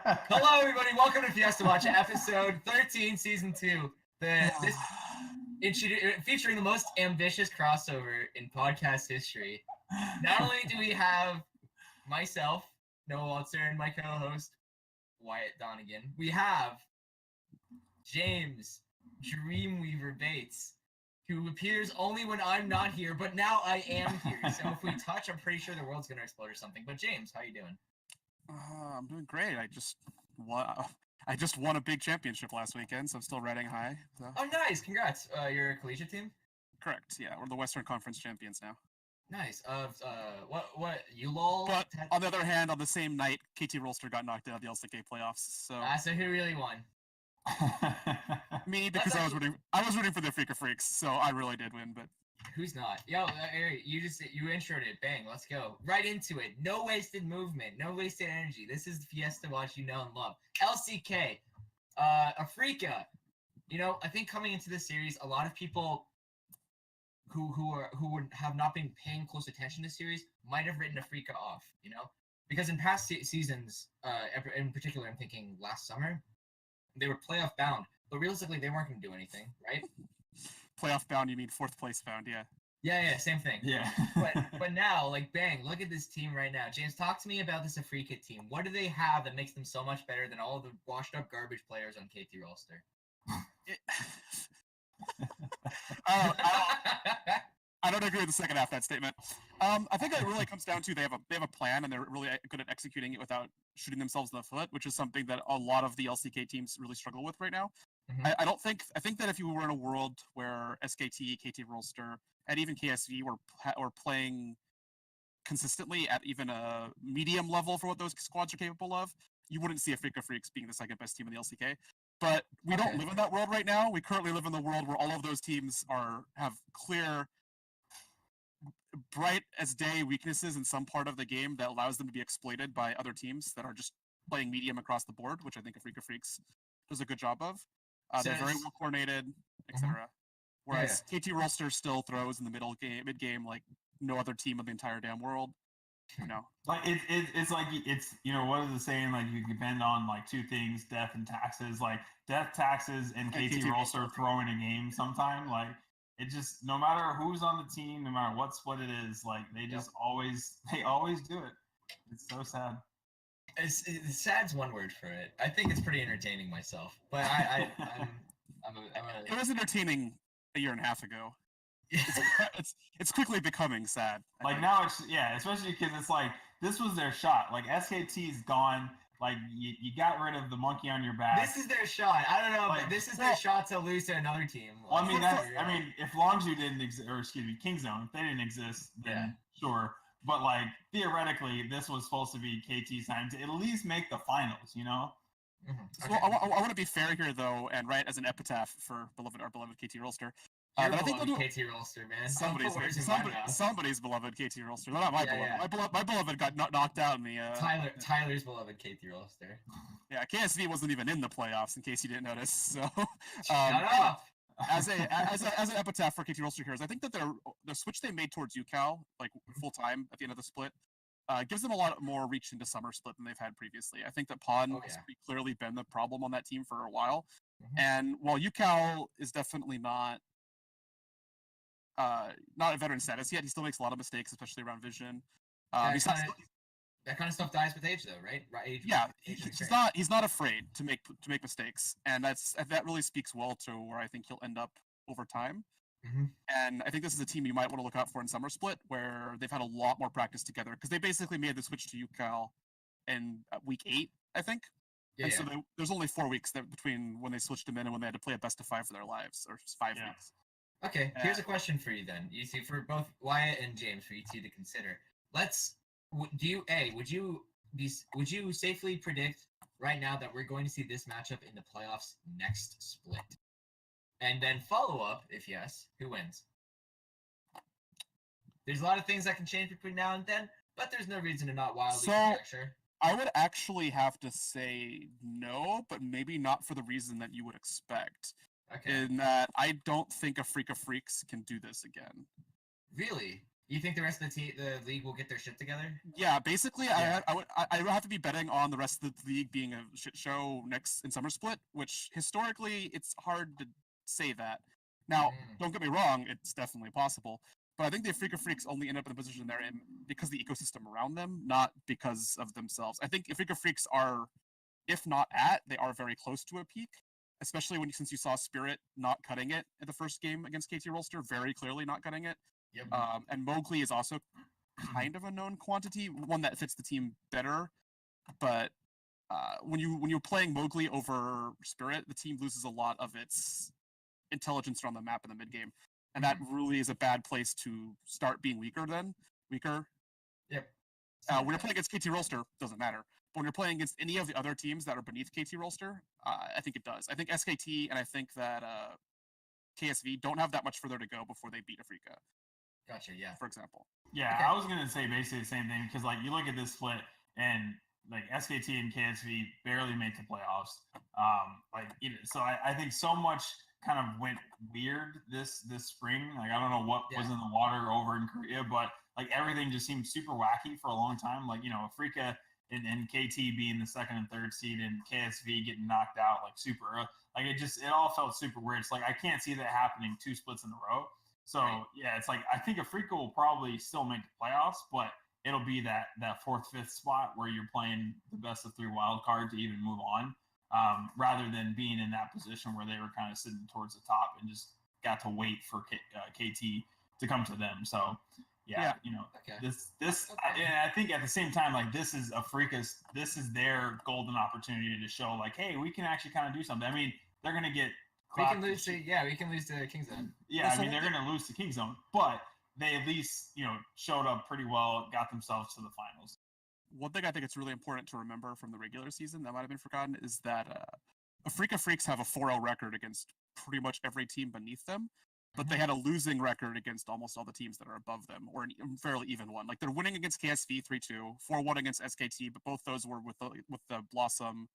Hello, everybody. Welcome to FiestaWatch, episode 13, season 2. Featuring the most ambitious crossover in podcast history. Not only do we have myself, Noah Waltzer, and my co-host Wyatt Donigan, we have James Dreamweaver Bates, who appears only when I'm not here, but now I am here. So if we touch, I'm pretty sure the world's gonna explode or something. But James, how you doing? I'm doing great. I just won a big championship last weekend, so I'm still riding high. So. Oh, nice! Congrats. You're a collegiate team? Correct. Yeah, we're the Western Conference champions now. Nice. What ULOL? But on the other hand, on the same night, KT Rolster got knocked out of the LCK playoffs. So who really won? Me, because I was rooting for the Freaka Freaks, so I really did win. But who's not? Yo, you introed it. Bang, let's go right into it. No wasted movement, no wasted energy. This is the FiestaWatch you know and love. LCK, Afrika. You know, I think coming into this series, a lot of people who would have not been paying close attention to the series might have written Afrika off. You know, because in past seasons, in particular, I'm thinking last summer, they were playoff bound, but realistically, they weren't going to do anything, right? Playoff bound, you mean fourth place bound, yeah. Yeah, same thing. Yeah. but now, like, bang, look at this team right now. James, talk to me about this Afrika team. What do they have that makes them so much better than all the washed up garbage players on KT Rolster? I don't agree with the second half of that statement. I think it really comes down to they have a plan and they're really good at executing it without shooting themselves in the foot, which is something that a lot of the LCK teams really struggle with right now. Mm-hmm. I think that if you were in a world where SKT, KT Rolster, and even KSV were playing consistently at even a medium level for what those squads are capable of, you wouldn't see Afrika Freaks being the second best team in the LCK. But we don't live in that world right now. We currently live in the world where all of those teams have clear, bright as day weaknesses in some part of the game that allows them to be exploited by other teams that are just playing medium across the board, which I think Afrika Freaks does a good job of. They're very well coordinated, etc. Whereas KT Rolster still throws in the mid game like no other team in the entire damn world. You know, like it's like it's what is the saying? Like you depend on like two things: death and taxes. Like death, taxes, and KT Rolster throwing a game sometime. Like it just no matter who's on the team, no matter what split it is, like they just always do it. It's so sad. Sad's one word for it. I think it's pretty entertaining myself, but It was entertaining a year and a half ago. It's quickly becoming sad. Like now it's especially because it's like this was their shot. Like SKT's gone. Like you got rid of the monkey on your back. This is their shot. I don't know, but this is their shot to lose to another team. Well, I mean, if Longzhu didn't exist, or excuse me, Kingzone, if they didn't exist, then sure. But like theoretically, this was supposed to be KT's time to at least make the finals. You know. Mm-hmm. Okay. So I want to be fair here, though, and write as an epitaph for our beloved KT Rolster. I think KT Rolster, man. Somebody's beloved KT Rolster. Not my beloved. Yeah. My beloved got knocked out in the. Tyler's beloved KT Rolster. Yeah, KSV wasn't even in the playoffs, in case you didn't notice. So. Shut up. As an epitaph for KT Rolster heroes, I think that the switch they made towards UCal, like full time at the end of the split, gives them a lot more reach into summer split than they've had previously. I think that Pawn has clearly been the problem on that team for a while, and while UCal is definitely not at veteran status yet, he still makes a lot of mistakes, especially around vision. That kind of stuff dies with age, though, right? He's not afraid to make mistakes, and that really speaks well to where I think he'll end up over time. Mm-hmm. And I think this is a team you might want to look out for in Summer Split, where they've had a lot more practice together because they basically made the switch to UCal in week 8, I think. Yeah, and so there's only 4 weeks between when they switched them in and when they had to play a best of 5 for their lives, or 5 weeks. Okay, here's a question for you then. You see, for both Wyatt and James, for you two to consider. Would you safely predict right now that we're going to see this matchup in the playoffs next split? And then follow up, if yes, who wins? There's a lot of things that can change between now and then, but there's no reason to not wildly conjecture. I would actually have to say no, but maybe not for the reason that you would expect. Okay. In that I don't think Afrika Freaks can do this again. Really? You think the rest of the league will get their shit together? Yeah, basically, Yeah. I would have to be betting on the rest of the league being a shit show next in Summer Split, which historically it's hard to say that. Now, Mm. don't get me wrong, it's definitely possible, but I think the Afrika Freaks only end up in the position they're in because of the ecosystem around them, not because of themselves. I think Afrika Freaks are, if not at, they are very close to a peak, especially since you saw Spirit not cutting it in the first game against KT Rolster, very clearly not cutting it. Yep. And Mowgli is also kind of a known quantity, one that fits the team better. But when you're playing Mowgli over Spirit, the team loses a lot of its intelligence around the map in the mid game, and that really is a bad place to start being weaker. Yep. When you're playing against KT Rolster, doesn't matter. But when you're playing against any of the other teams that are beneath KT Rolster, I think it does. I think SKT and I think that KSV don't have that much further to go before they beat Afrika. Gotcha. Yeah. For example. Yeah, Okay. I was gonna say basically the same thing because like you look at this split and like SKT and KSV barely made the playoffs. So I think so much kind of went weird this spring. Like I don't know what was in the water over in Korea, but like everything just seemed super wacky for a long time. Like Afrika and KT being the second and third seed and KSV getting knocked out like super early. Like it all felt super weird. It's like I can't see that happening 2 splits in a row. So yeah, it's like I think Afrika will probably still make the playoffs, but it'll be that 4th, 5th spot where you're playing the best of 3 wild card to even move on, rather than being in that position where they were kind of sitting towards the top and just got to wait for KT to come to them. So yeah. I think at the same time, like this is their golden opportunity to show like, hey, we can actually kind of do something. I mean, they're gonna get. We can lose to Kingzone. Yeah, I mean they're gonna lose to Kingzone, but they at least showed up pretty well, got themselves to the finals. One thing I think it's really important to remember from the regular season that might have been forgotten is that Afrika Freaks have a 4-0 record against pretty much every team beneath them, but they had a losing record against almost all the teams that are above them, or a fairly even one. Like they're winning against KSV 3-2, 4-1 against SKT, but both those were with the Blossom,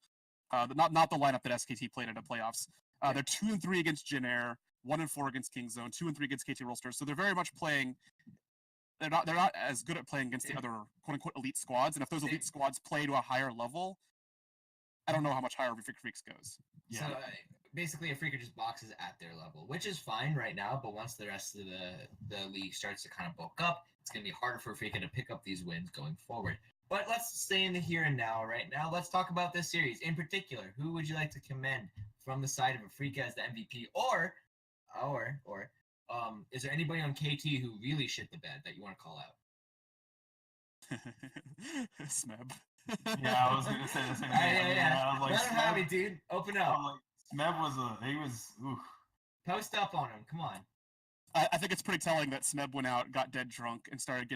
not the lineup that SKT played in the playoffs. They're 2-3 against Jin Air, 1-4 against Kingzone, 2-3 against KT Rolster. So they're very much playing. They're not as good at playing against the other quote unquote elite squads. And if those elite squads play to a higher level, I don't know how much higher Afrika Freaks goes. Yeah. So basically, Afrika just boxes at their level, which is fine right now. But once the rest of the league starts to kind of bulk up, it's going to be harder for Afrika to pick up these wins going forward. But let's stay in the here and now. Right now, let's talk about this series in particular. Who would you like to commend from the side of Afrika as the MVP, or is there anybody on KT who really shit the bed that you want to call out? Smeb. Yeah, I was gonna say the same thing. Yeah. Let him have it, dude. Open up. Smeb was oof. Post up on him. Come on. I think it's pretty telling that Smeb went out, got dead drunk, and started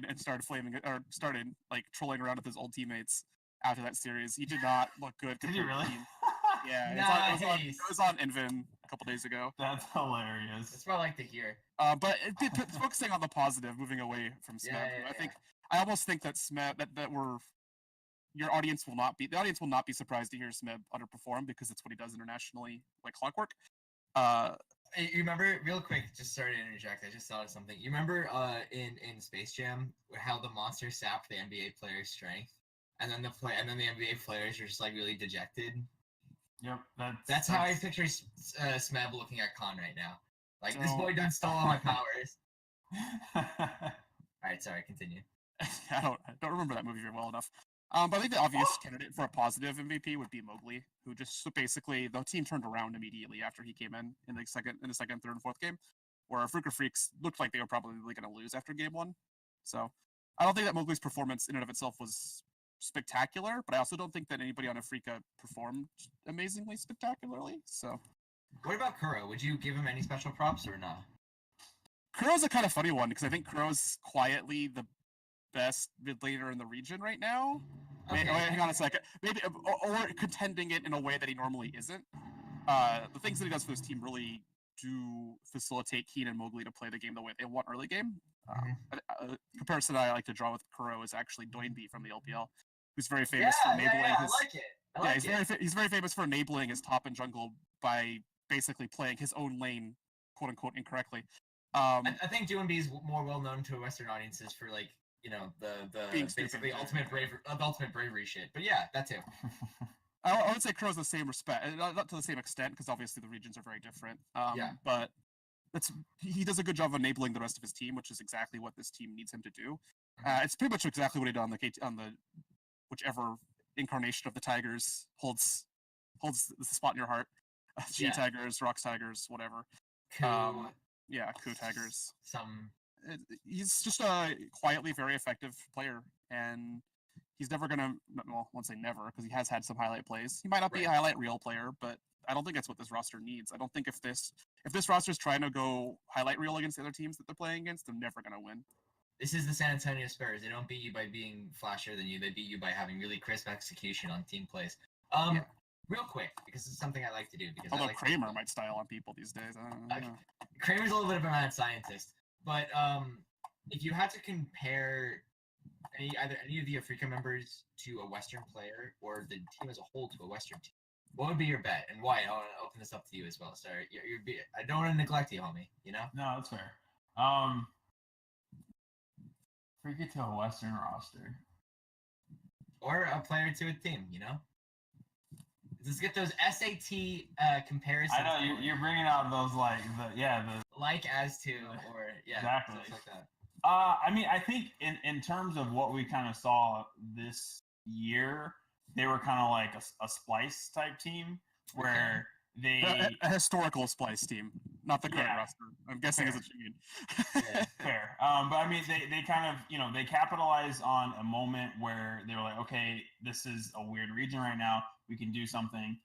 trolling around with his old teammates after that series. He did not look good. Did he really? Yeah, nice. it was on Invin a couple days ago. That's hilarious. That's what I like to hear. But focusing on the positive, moving away from Smeb, I almost think that Smeb the audience will not be surprised to hear Smeb underperform because it's what he does internationally like clockwork. You remember, real quick, just sorry to interject, I just thought of something. You remember in Space Jam how the monster sapped the NBA players' strength, and then the NBA players were just like really dejected. Yep, that's how I picture Smeb looking at Khan right now. Like, this boy done stole all my powers. All right, sorry, continue. I don't remember that movie very well enough. But I think the obvious candidate for a positive MVP would be Mowgli, who just basically the team turned around immediately after he came in the second, third, and fourth game, where Afrika Freaks looked like they were probably going to lose after game 1. So I don't think that Mowgli's performance in and of itself was spectacular, but I also don't think that anybody on Afrika performed amazingly spectacularly. So, what about Kuro? Would you give him any special props or not? Kuro's a kind of funny one because I think Kuro's quietly the best mid laner in the region right now. Okay. Hang on a second. Maybe or contending it in a way that he normally isn't. The things that he does for this team really do facilitate Keen and Mowgli to play the game the way they want early game. Comparison I like to draw with Kuro is actually Doinby from the LPL, who's very famous for enabling his. I like it. He's very famous for enabling his top and jungle by basically playing his own lane, quote unquote, incorrectly. I think DMB is more well known to Western audiences for like the Being stupid, basically yeah. ultimate bravery shit. But yeah, that too. I would say Crow's the same respect, not to the same extent, because obviously the regions are very different. Yeah. But he does a good job of enabling the rest of his team, which is exactly what this team needs him to do. It's pretty much exactly what he did on the whichever incarnation of the Tigers holds the spot in your heart. G Tigers, Rocks Tigers, whatever. Coup, Coup Tigers. He's just a quietly very effective player, and he's never gonna. Well, I won't say never, because he has had some highlight plays. He might not be a highlight reel player, but I don't think that's what this roster needs. I don't think if this roster is trying to go highlight reel against the other teams that they're playing against, they're never gonna win. This is the San Antonio Spurs. They don't beat you by being flashier than you. They beat you by having really crisp execution on team plays. Real quick, because it's something I like to do. Because although Kramer might style on people these days. I don't know. Kramer's a little bit of a mad scientist, but if you had to compare either any of the Africa members to a Western player or the team as a whole to a Western team, what would be your bet and why? I want to open this up to you as well. Sorry, I don't want to neglect you, homie. No, that's fair. Africa to a Western roster, or a player to a team. Let's get those SAT comparisons. I know you're bringing out those as to or exactly like that. I mean, I think in terms of what we kind of saw this year, they were kind of like a splice type team where they a historical splice team, not the current roster. I'm guessing is what you mean. Fair. But I mean, they kind of they capitalize on a moment where they were like, okay, this is a weird region right now. We can do something.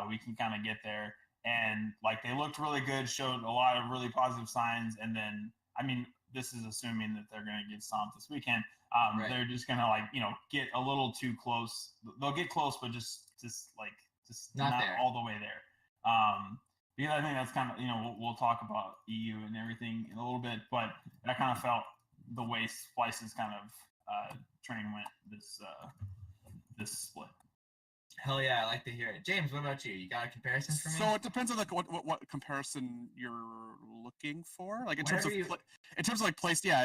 We can kind of get there, and like they looked really good, showed a lot of really positive signs, and then I mean, this is assuming that they're going to get stomped this weekend. They're just going to get a little too close. They'll get close, but just not all the way there. Because I think that's kind of we'll talk about EU and everything in a little bit, but that kind of felt the way Splice's kind of train went this split. Hell yeah, I like to hear it. James, what about you? You got a comparison for me? So it depends on what comparison you're looking for. Like in terms of play style,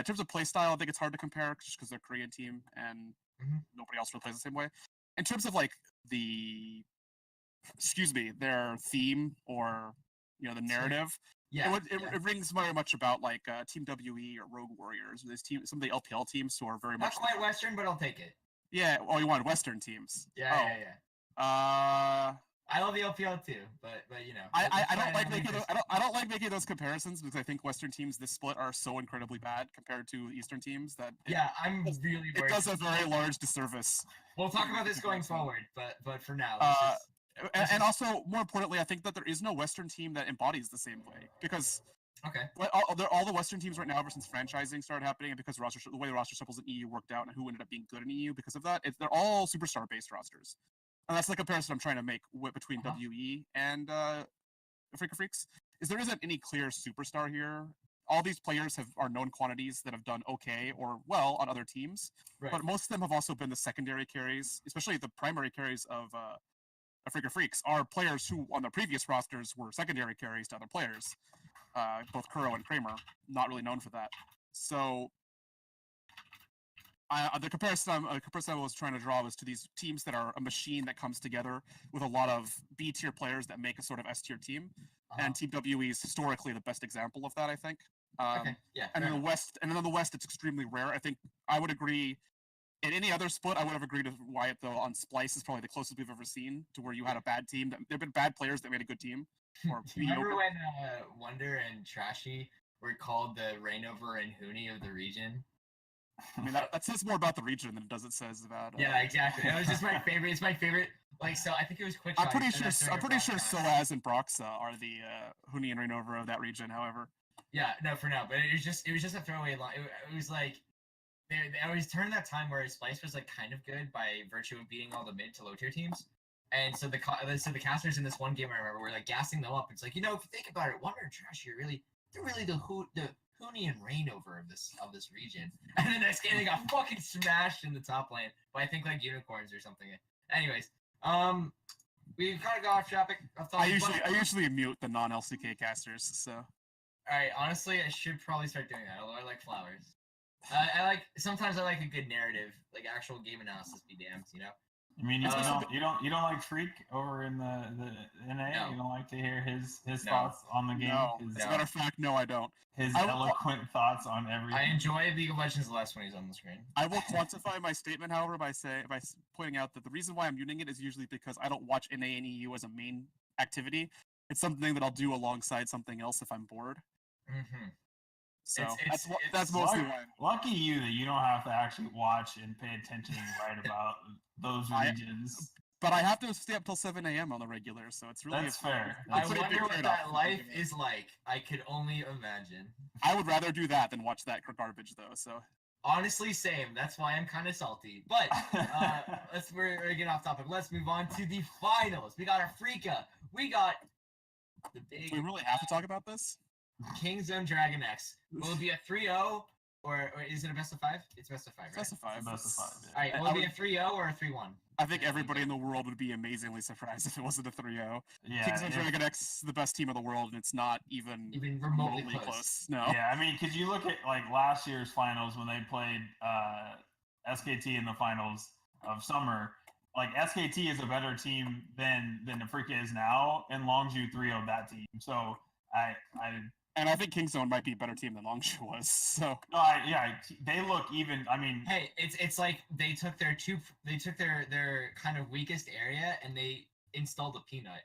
I think it's hard to compare just because they're a Korean team and nobody else really plays the same way. In terms of like their theme or the narrative. It rings very much about like Team WE or Rogue Warriors, some of the LPL teams who are very much not quite Western, but I'll take it. Yeah, you want Western teams? Yeah. I love the LPL too, but I don't like making those comparisons because I think Western teams this split are so incredibly bad compared to Eastern teams that I'm really worried. It does a very large disservice. We'll talk about this going forward, but for now. And also, more importantly, I think that there is no Western team that embodies the same way because all the Western teams right now, ever since franchising started happening, and because the way the roster shuffles in EU worked out, and who ended up being good in EU because of that, they're all superstar-based rosters, and that's the comparison I'm trying to make between WE and Africa Freaks. Is there isn't any clear superstar here. All these players are known quantities that have done okay or well on other teams, but most of them have also been the secondary carries, especially the primary carries of Africa Freaks are players who on their previous rosters were secondary carries to other players. Both Kuro and Kramer, not really known for that. So the comparison I was trying to draw was to these teams that are a machine that comes together with a lot of B tier players that make a sort of S tier team. And Team WE is historically the best example of that, I think. And in the West, it's extremely rare. I think I would agree. In any other split, I would have agreed with Wyatt, though, on Splice is probably the closest we've ever seen to where you had a bad team. There have been bad players that made a good team. Remember when Wonder and Trashy were called the Rainover and Huni of the region? I mean, that says more about the region than it does about... Yeah, exactly. It was just my favorite. It's my favorite. Like, so I think it was Quick. I'm pretty sure Soaz and Broxa are the Huni and Rainover of that region, however. Yeah, no, for now. But it was just a throwaway line. It was like... They always turned that time where Splice was like kind of good by virtue of beating all the mid to low tier teams, and so the casters in this one game I remember were like gassing them up. It's like if you think about it, Wonder and Trash are really the Huni and Rainover of this region, and the next game they got fucking smashed in the top lane by I think like Unicorns or something. Anyways, we kind of got off topic. I usually mute the non LCK casters, so. Alright, honestly, I should probably start doing that, although I like flowers. Sometimes I like a good narrative, like actual game analysis be damned, you know? I mean, you Uh, don't like Freak over in the NA. No. You don't like to hear his No. thoughts on the game. No, His, as a matter of fact, no, I don't. his I will- eloquent thoughts on everything. I enjoy League of Legends less when he's on the screen. I will quantify my statement, however, by pointing out that the reason why I'm muting it is usually because I don't watch NA and EU as a main activity. It's something that I'll do alongside something else if I'm bored. Mm-hmm. So It's that's mostly why. Lucky you that you don't have to actually watch and pay attention and write about those regions. But I have to stay up till 7 a.m. on the regular, so it's really That's fair. I That's pretty wonder big what trade-off. that life is like. I could only imagine. I would rather do that than watch that garbage, though. So Honestly, same. That's why I'm kind of salty. But we're getting off topic. Let's move on to the finals. We got Afrika. We got the big do we really have to talk about this? Kingzone Dragon X. Will it be a 3-0 or is it a best of 5? It's best of 5, right? Best of 5. Best of 5. All right. Will it be a 3-0 or a 3-1? I think everybody in the world would be amazingly surprised if it wasn't a 3-0. Yeah, Kings of Dragon X is the best team in the world, and it's not even remotely close. No. Yeah, I mean, because you look at like last year's finals when they played SKT in the finals of summer. Like SKT is a better team than Afrika is now, and Longzhu 3-0 that team. So And I think Kingzone might be a better team than Longzhu was. So they look even. I mean, hey, it's like they took their kind of weakest area and they installed a peanut,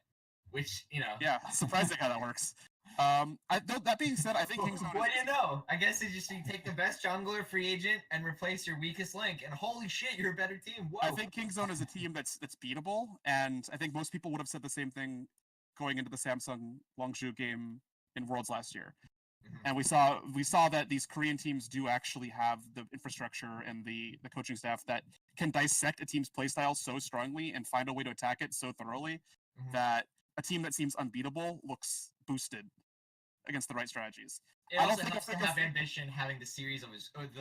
which yeah, surprising how that works. That being said, I think Kingzone. What do you know? I guess it's just you take the best jungler free agent and replace your weakest link, and holy shit, you're a better team. Whoa. I think Kingzone is a team that's beatable, and I think most people would have said the same thing going into the Samsung Longzhu game in Worlds last year. And we saw that these Korean teams do actually have the infrastructure and the coaching staff that can dissect a team's playstyle so strongly and find a way to attack it so thoroughly that a team that seems unbeatable looks boosted against the right strategies. It also helps to have ambition having the series of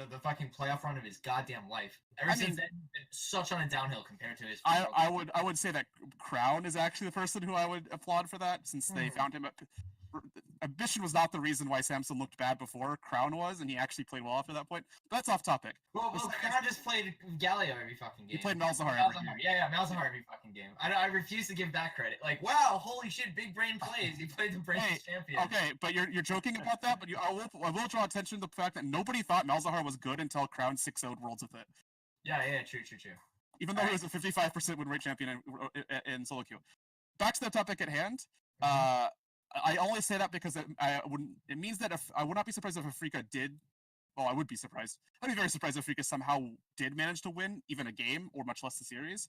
the fucking playoff run of his goddamn life. Ever since then, he's been such on a downhill compared to his. I would say that Crown is actually the person who I would applaud for that, since they found him at. Ambition was not the reason why Samson looked bad before. Crown was, and he actually played well after that point. But that's off topic. Well, Crown just played Galio every fucking game. He played Malzahar every game. Yeah, Malzahar every fucking game. I refuse to give that credit. Like, wow, holy shit, big brain plays. He played the Brainless champion. Okay, but you're joking about that, but I will draw attention to the fact that nobody thought Malzahar was good until Crown 6-0'd Worlds with it. Yeah, true. Even though he was a 55% win rate champion in solo queue. Back to the topic at hand. I only say that because it means that if I would not be surprised if Afrika did. Well, I would be surprised. I'd be very surprised if Afrika somehow did manage to win even a game, or much less the series.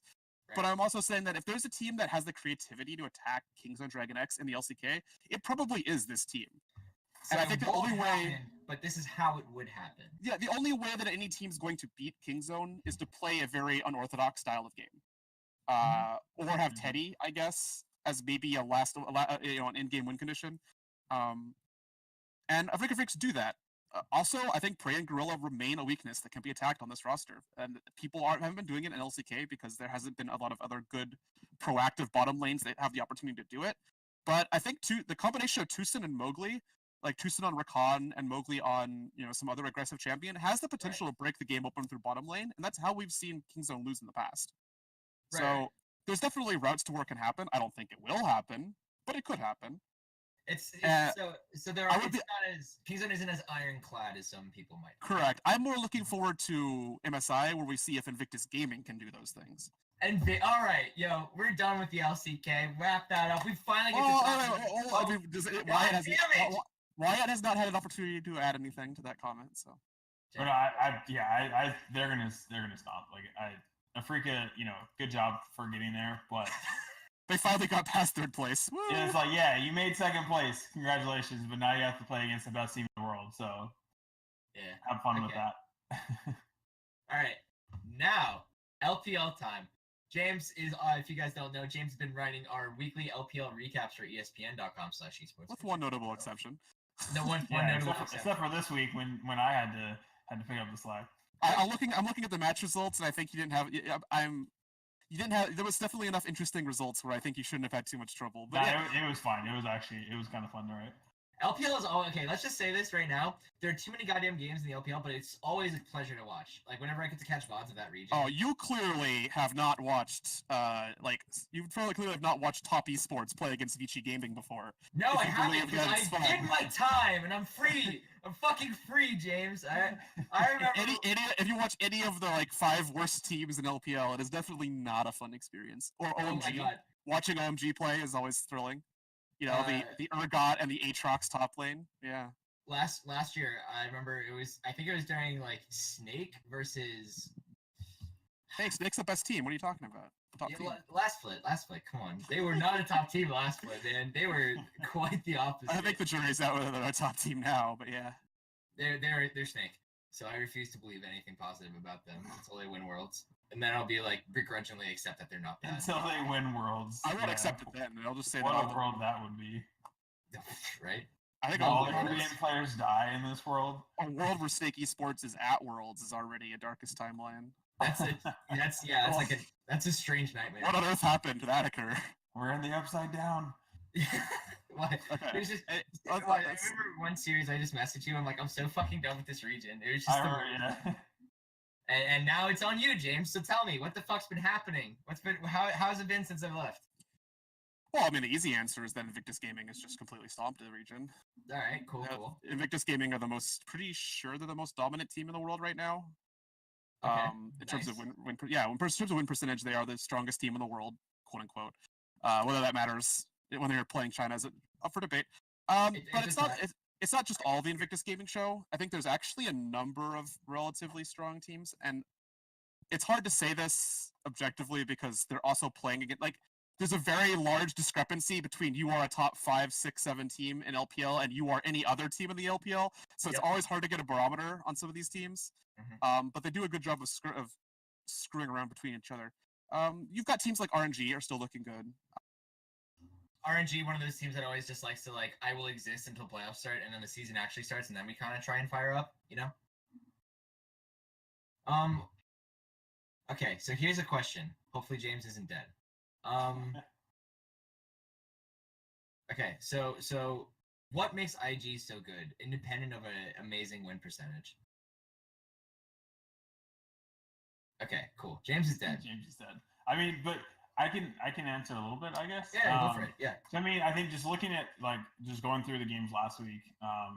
Right. But I'm also saying that if there's a team that has the creativity to attack Kingzone Dragon X in the LCK, it probably is this team. So and I think the only way. But this is how it would happen. Yeah, the only way that any team's going to beat Kingzone is to play a very unorthodox style of game, or have Teddy, I guess, as maybe an in-game win condition. And Afrika Freaks do that. Also, I think Prey and Gorilla remain a weakness that can be attacked on this roster. And people haven't been doing it in LCK because there hasn't been a lot of other good proactive bottom lanes that have the opportunity to do it. But I think the combination of Tucson and Mowgli, like Tucson on Rakan and Mowgli on some other aggressive champion, has the potential to break the game open through bottom lane. And that's how we've seen Kingzone lose in the past. Right. So there's definitely routes to where it can happen. I don't think it will happen, but it could happen. So there are. Kingzone isn't as ironclad as some people might. Correct. I'm more looking forward to MSI, where we see if Invictus Gaming can do those things. All right, yo, we're done with the LCK. Wrap that up. We finally get to talk. Wyatt has not had an opportunity to add anything to that comment, so. But they're gonna stop. Like Afrika, good job for getting there, but. They finally got past third place. Woo! Yeah, it's like, you made second place. Congratulations, but now you have to play against the best team in the world. So, have fun with that. All right, now LPL time. James is, if you guys don't know, James has been writing our weekly LPL recaps for ESPN.com/esports. With one notable exception. No one notable exception. Except for this week when I had to pick up the slack. I'm looking at the match results, and I think you didn't have. There was definitely enough interesting results where I think you shouldn't have had too much trouble. But it was fine. It was kind of fun to write. LPL is all okay. Let's just say this right now. There are too many goddamn games in the LPL, but it's always a pleasure to watch. Like whenever I get to catch VODs of that region. Oh, you clearly have not watched, you clearly have not watched top esports play against Vici Gaming before. No, If I you haven't. believe that it's I fun. did my time, and I'm free. I'm fucking free, James. I remember. If you watch any of the like 5 worst teams in LPL, it is definitely not a fun experience. Or Oh my OMG. god. Watching OMG play is always thrilling. You know, the Urgot and the Aatrox top lane. Yeah. Last year, I remember I think it was during like Snake versus. Hey, Snake's the best team. What are you talking about? Top Yeah, team. last split. Come on, they were not a top team last split, man. They were quite the opposite. I think the jury's out whether they're a top team now, but yeah. They're Snake. So I refuse to believe anything positive about them until they win Worlds, and then I'll be like begrudgingly accept that they're not bad. Until they win Worlds. I won't accept it then. I'll just say what that. a world that would be. Right? I think All a the world, Korean players die in this world. a world where Snake Esports is at Worlds is already a darkest timeline. That's a strange nightmare. What on earth happened to that occur? We're in the upside down. What? Okay. It was just, Hey, I remember one series I just messaged you. I'm like, I'm so fucking done with this region. It was just. And now it's on you, James. So tell me, what the fuck's been happening? How's it been since I left? Well, I mean, the easy answer is that Invictus Gaming has just completely stomped the region. All right, cool. Invictus Gaming are pretty sure they're the most dominant team in the world right now. Okay, in terms of in terms of win percentage, they are the strongest team in the world, quote unquote. Whether that matters when they're playing China is up for debate. But it's not just all the Invictus Gaming show. I think there's actually a number of relatively strong teams, and it's hard to say this objectively because they're also playing against there's a very large discrepancy between you are a top 5, 6, 7 team in LPL and you are any other team in the LPL. So it's always hard to get a barometer on some of these teams. Mm-hmm. But they do a good job of screwing around between each other. You've got teams like RNG are still looking good. RNG, one of those teams that always just likes to I will exist until playoffs start, and then the season actually starts, and then we kind of try and fire up, you know? Okay, so here's a question. Hopefully James isn't dead. Okay, so what makes IG so good, independent of an amazing win percentage? Okay, cool. James is dead. James is dead. I mean, but I can answer a little bit, I guess. Yeah, go for it. Yeah. So I mean, I think just looking at just going through the games last week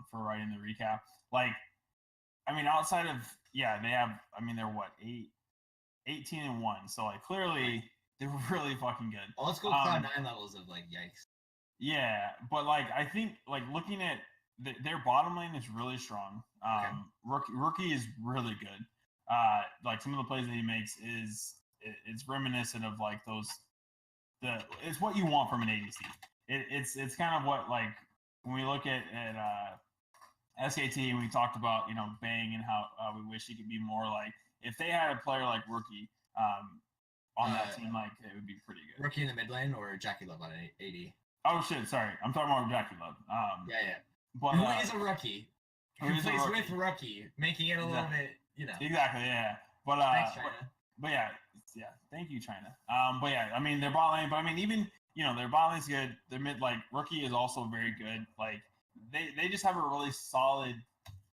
for writing the recap, I mean, outside of they have, I mean, they're what 18-1, so clearly they were really fucking good. Old school Cloud9 levels of yikes. Yeah, but I think looking at their bottom lane is really strong. Rookie is really good. Some of the plays that he makes it's reminiscent of it's what you want from an ADC. It's kind of what when we look at SKT and we talked about Bang and how we wish he could be more if they had a player like Rookie on that team, it would be pretty good. Rookie in the mid lane or Jackie Love on AD? Oh shit, sorry, I'm talking about Jackie Love. Yeah. But who is a rookie? Who plays with Rookie, making it a little bit, Exactly, yeah. But thanks, China. But yeah, thank you, China. But yeah, I mean their bot lane, but I mean even their bot lane's good. Their mid Rookie is also very good. They just have a really solid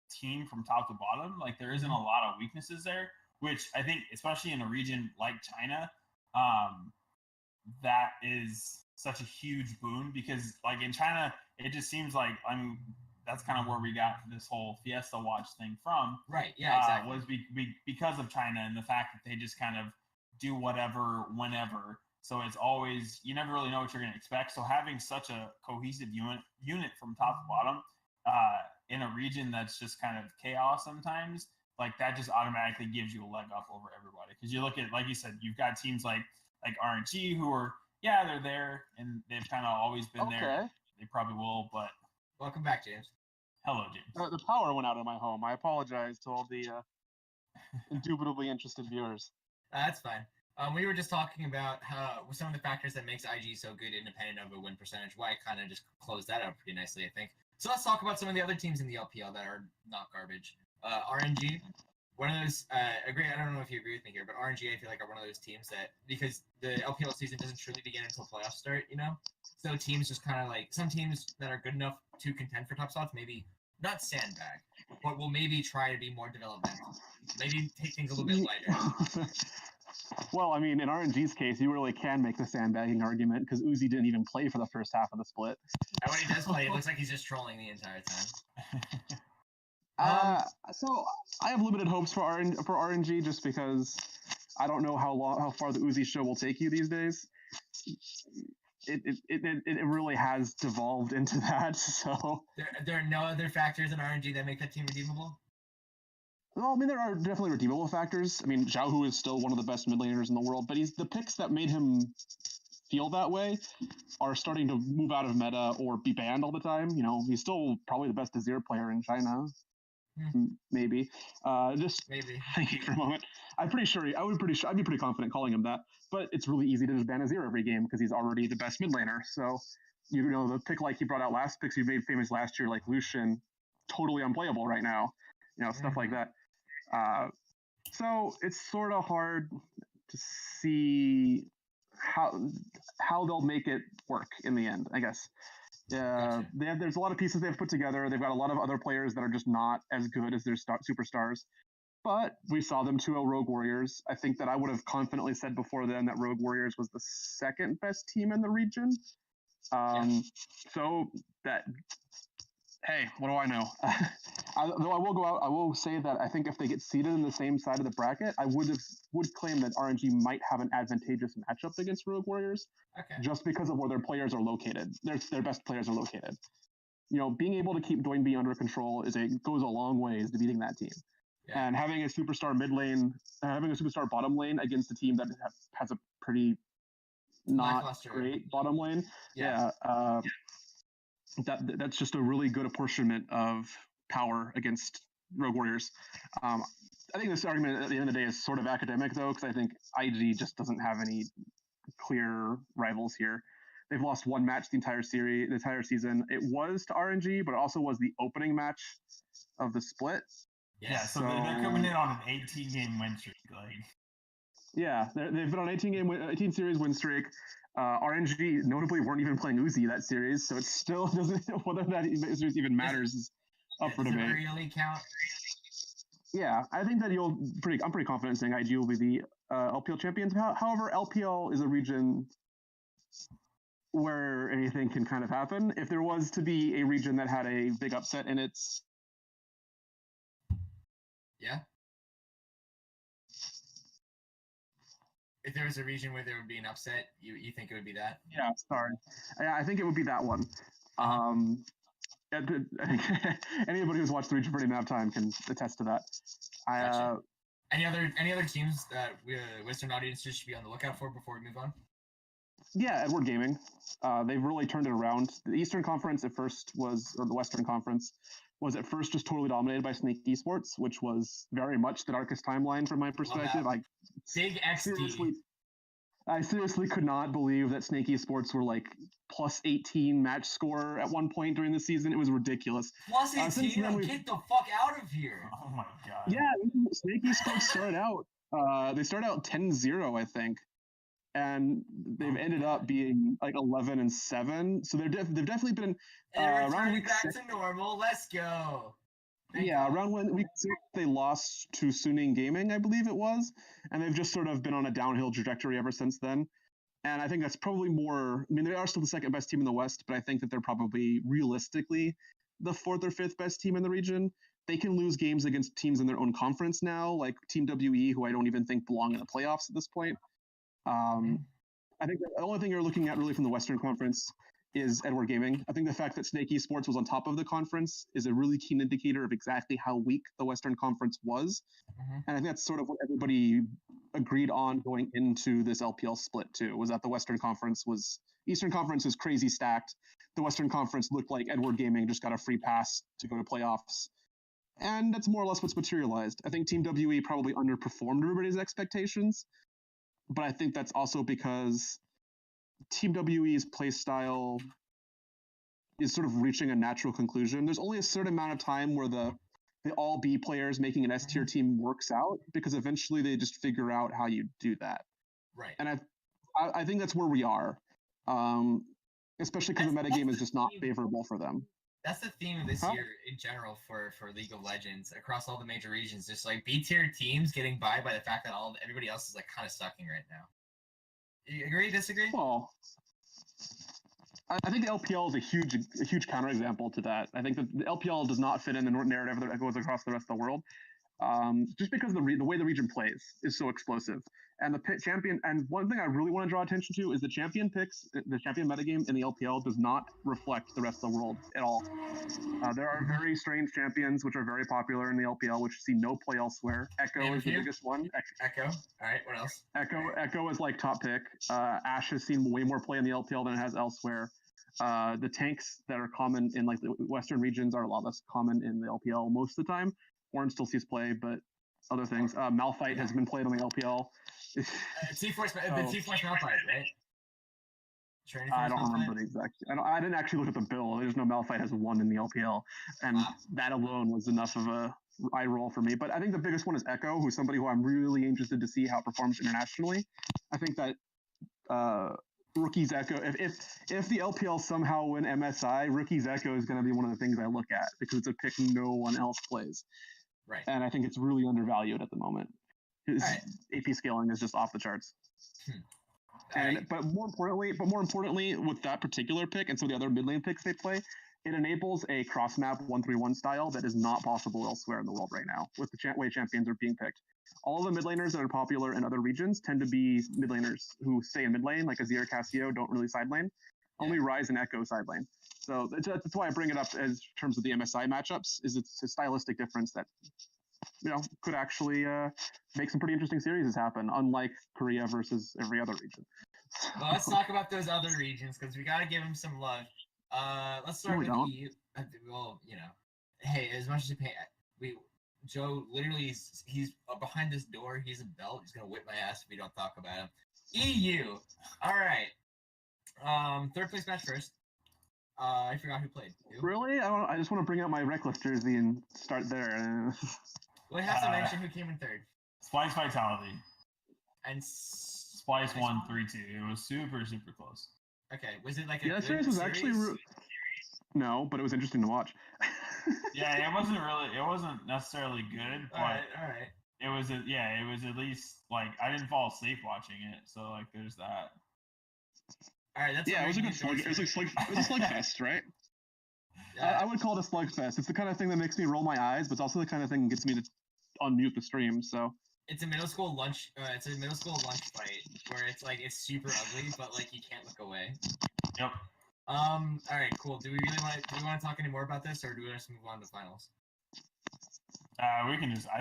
team from top to bottom. There isn't a lot of weaknesses there, which I think especially in a region like China, that is such a huge boon because in China it just seems that's kind of where we got this whole FiestaWatch thing from. Right. Yeah. Exactly. Was because of China and the fact that they just kind of do whatever, whenever. So it's always you never really know what you're going to expect. So having such a cohesive unit from top to bottom in a region that's just kind of chaos sometimes, that just automatically gives you a leg up over everybody. Because you look at, like you said, you've got teams like RNG who are they're there and they've kind of always been there. They probably will, but. Welcome back, James. Hello, James. The power went out in my home. I apologize to all the indubitably interested viewers. That's fine. We were just talking about how some of the factors that makes IG so good, independent of a win percentage. Wyatt kind of just closed that up pretty nicely, I think. So let's talk about some of the other teams in the LPL that are not garbage. RNG, one of those. Agree. I don't know if you agree with me here, but RNG, I feel are one of those teams that because the LPL season doesn't truly begin until playoffs start. So teams just kind of like some teams that are good enough to contend for top spots, maybe not sandbag, but will maybe try to be more developmental. Maybe take things a little bit lighter. Well, I mean, in RNG's case, you really can make the sandbagging argument because Uzi didn't even play for the first half of the split. And when he does play, it looks like he's just trolling the entire time. So I have limited hopes for RNG just because I don't know how far the Uzi show will take you these days. It really has devolved into that. So there are no other factors in RNG that make that team redeemable. Well, I mean, there are definitely redeemable factors. I mean, Xiaohu is still one of the best mid laners in the world, but the picks that made him feel that way are starting to move out of meta or be banned all the time. You know, he's still probably the best Azir player in China. Maybe. Just maybe thinking for a moment. I'd be pretty confident calling him that. But it's really easy to just ban Azir every game because he's already the best mid laner. So, you know, the pick like he brought out picks he made famous last year, like Lucian, totally unplayable right now. You know, stuff like that. So it's sort of hard to see how they'll make it work in the end, I guess. Gotcha. There's a lot of pieces they've put together. They've got a lot of other players that are just not as good as their superstars. But we saw them 2-0 Rogue Warriors. I think that I would have confidently said before then that Rogue Warriors was the second best team in the region. So that, hey, what do I know? Though I will go out, I will say that I think if they get seated in the same side of the bracket, I would claim that RNG might have an advantageous matchup against Rogue Warriors, just because of where their players are located. Their best players are located. You know, being able to keep Doing B under control goes a long ways to beating that team. Yeah. And having a superstar mid lane, having a superstar bottom lane against a team that has a pretty not great bottom lane, that's just a really good apportionment of power against Rogue Warriors. I think this argument at the end of the day is sort of academic, though, because I think IG just doesn't have any clear rivals here. They've lost one match the entire season. It was to RNG, but it also was the opening match of the split. Yeah, so they're coming in on an 18-game win streak. Yeah, they've been on 18 series win streak. RNG notably weren't even playing Uzi that series, so it still doesn't whether that series even matters is up for debate. Does it really count? Yeah, I think that I'm pretty confident saying IG will be the LPL champions. However, LPL is a region where anything can kind of happen. If there was to be a region that had a big upset in its If there was a region where there would be an upset, you think it would be that? Yeah, sorry. I think it would be that one. Anybody who's watched the region for any amount of time can attest to that. Gotcha. Any other teams that Western audiences should be on the lookout for before we move on? Yeah, Edward Gaming. They've really turned it around. The Eastern Conference at first or the Western Conference was at first just totally dominated by Snake Esports, which was very much the darkest timeline from my perspective. Big XD. I seriously could not believe that Snake Esports were like plus 18 match score at one point during the season. It was ridiculous. Plus 18? Get the fuck out of here. Oh my god. Yeah, Snake Esports started out. They started out 10-0, I think. And they've ended up being like 11-7. So they've definitely been around week back 6 to normal. Let's go. Around week 6 they lost to Suning Gaming, I believe it was, and they've just sort of been on a downhill trajectory ever since then. And I think that's probably more. I mean, they are still the second best team in the West, but I think that they're probably realistically the 4th or 5th best team in the region. They can lose games against teams in their own conference now, like Team WE, who I don't even think belong in the playoffs at this point. I think the only thing you're looking at really from the Western Conference is Edward Gaming. I think the fact that Snake Esports was on top of the conference is a really keen indicator of exactly how weak the Western Conference was. And I think that's sort of what everybody agreed on going into this LPL split too, was that the Eastern Conference was crazy stacked. The Western Conference looked like Edward Gaming just got a free pass to go to playoffs. And that's more or less what's materialized. I think Team WE probably underperformed everybody's expectations, but I think that's also because Team WE's play style is sort of reaching a natural conclusion. There's only a certain amount of time where the all B players making an S tier team works out, because eventually they just figure out how you do that. Right. And I think that's where we are. especially because the metagame is just not favorable for them. That's the theme of this year in general for League of Legends across all the major regions. Just like B tier teams getting by the fact that everybody else is like kind of sucking right now. You agree? Disagree? Well, I think the LPL is a huge counterexample to that. I think that the LPL does not fit in the narrative that goes across the rest of the world, just because the way the region plays is so explosive. And the champion, and one thing I really want to draw attention to is the champion picks, the champion metagame in the LPL does not reflect the rest of the world at all. There are very strange champions which are very popular in the LPL, which see no play elsewhere. Echo is the biggest one. Echo. All right. What else? Echo is like top pick. Ashe has seen way more play in the LPL than it has elsewhere. The tanks that are common in like the Western regions are a lot less common in the LPL most of the time. Orange still sees play, but other things. Malphite has been played on the LPL. T-Force Malphite, right? I don't remember the exact. I didn't actually look at the bill. I just know Malphite has won in the LPL, and that alone was enough of a eye roll for me. But I think the biggest one is Echo, who's somebody who I'm really interested to see how it performs internationally. I think that Rookie's Echo, if the LPL somehow win MSI, Rookie's Echo is going to be one of the things I look at because it's a pick no one else plays. Right. And I think it's really undervalued at the moment. His AP scaling is just off the charts. But more importantly, with that particular pick and some of the other mid lane picks they play, it enables a cross map 1-3-1 style that is not possible elsewhere in the world right now with the way champions are being picked. All the mid laners that are popular in other regions tend to be mid laners who stay in mid lane, like Azir, Cassio, don't really side lane. Only Ryze and Echo side lane. So that's why I bring it up as terms of the MSI matchups. Is it's a stylistic difference that could actually make some pretty interesting series happen, unlike Korea versus every other region. Well, let's talk about those other regions because we got to give them some love. Let's start with EU. Well, hey, as much as you pay, Joe literally he's behind this door. He's a belt. He's gonna whip my ass if we don't talk about him. EU. All right. Third place match first. I forgot who played. Who? Really? I just want to bring out my Reckless jersey and start there. Well, I have to mention who came in third. Splice Vitality. And Splice won 3-2. It was super, super close. Okay, was it like a that series was actually no, but it was interesting to watch. Yeah, it wasn't necessarily good, but all right. It was at least like I didn't fall asleep watching it, so like there's that. All right, that's it was a good slug. It was a slugfest, right? Yeah. I would call it a slugfest. It's the kind of thing that makes me roll my eyes, but it's also the kind of thing that gets me to unmute the stream. So it's a middle school lunch. It's a middle school lunch fight where it's like it's super ugly, but like you can't look away. Yep. All right, cool. Do we want to talk any more about this, or do we just move on to finals? I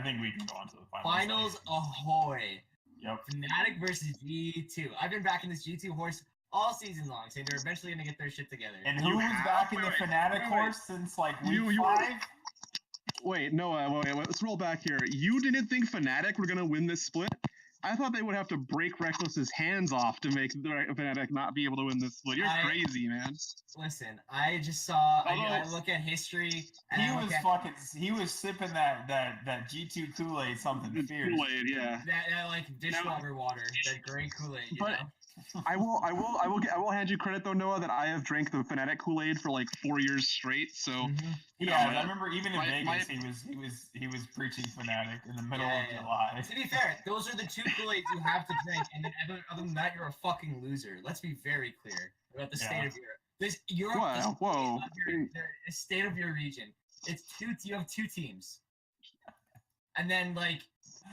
think we can go on to the finals. Finals ahoy! Yep. Fnatic versus G2. I've been backing this G2 horse all season long, saying they're eventually gonna get their shit together. And who was backing the Fnatic horse since like week 5? Wait, Noah, wait, let's roll back here. You didn't think Fnatic were gonna win this split? I thought they would have to break Reckless's hands off to make Fnatic not be able to win this split. You're crazy, man. Listen, I just saw. I look at history. And he was sipping that G2 Kool-Aid, something fierce. Kool-Aid, yeah. That like dishwater water, that great Kool-Aid. You know? I will hand you credit though, Noah, that I have drank the Fnatic Kool-Aid for like 4 years straight. So I remember even in Vegas he was preaching Fnatic in the middle of July. To be fair, those are the two Kool-Aids you have to drink, and then other than that, you're a fucking loser. Let's be very clear about the state of Europe. The state of your region. It's you have two teams, and then like,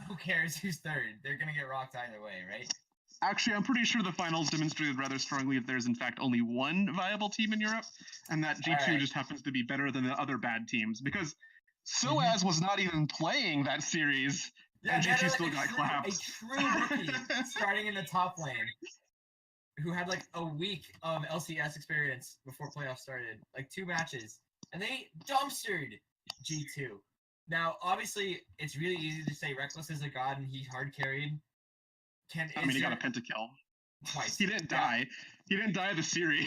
who cares who's third? They're gonna get rocked either way, right? Actually, I'm pretty sure the finals demonstrated rather strongly that there's in fact only one viable team in Europe, and that G2 just happens to be better than the other bad teams, because Soaz was not even playing that series, and G2 still got clapped. A true rookie starting in the top lane, who had like a week of LCS experience before playoffs started, like 2 matches, and they dumpstered G2. Now, obviously, it's really easy to say Reckless is a god and he hard carried. He got a pentakill. Twice. He didn't die. He didn't die of the series.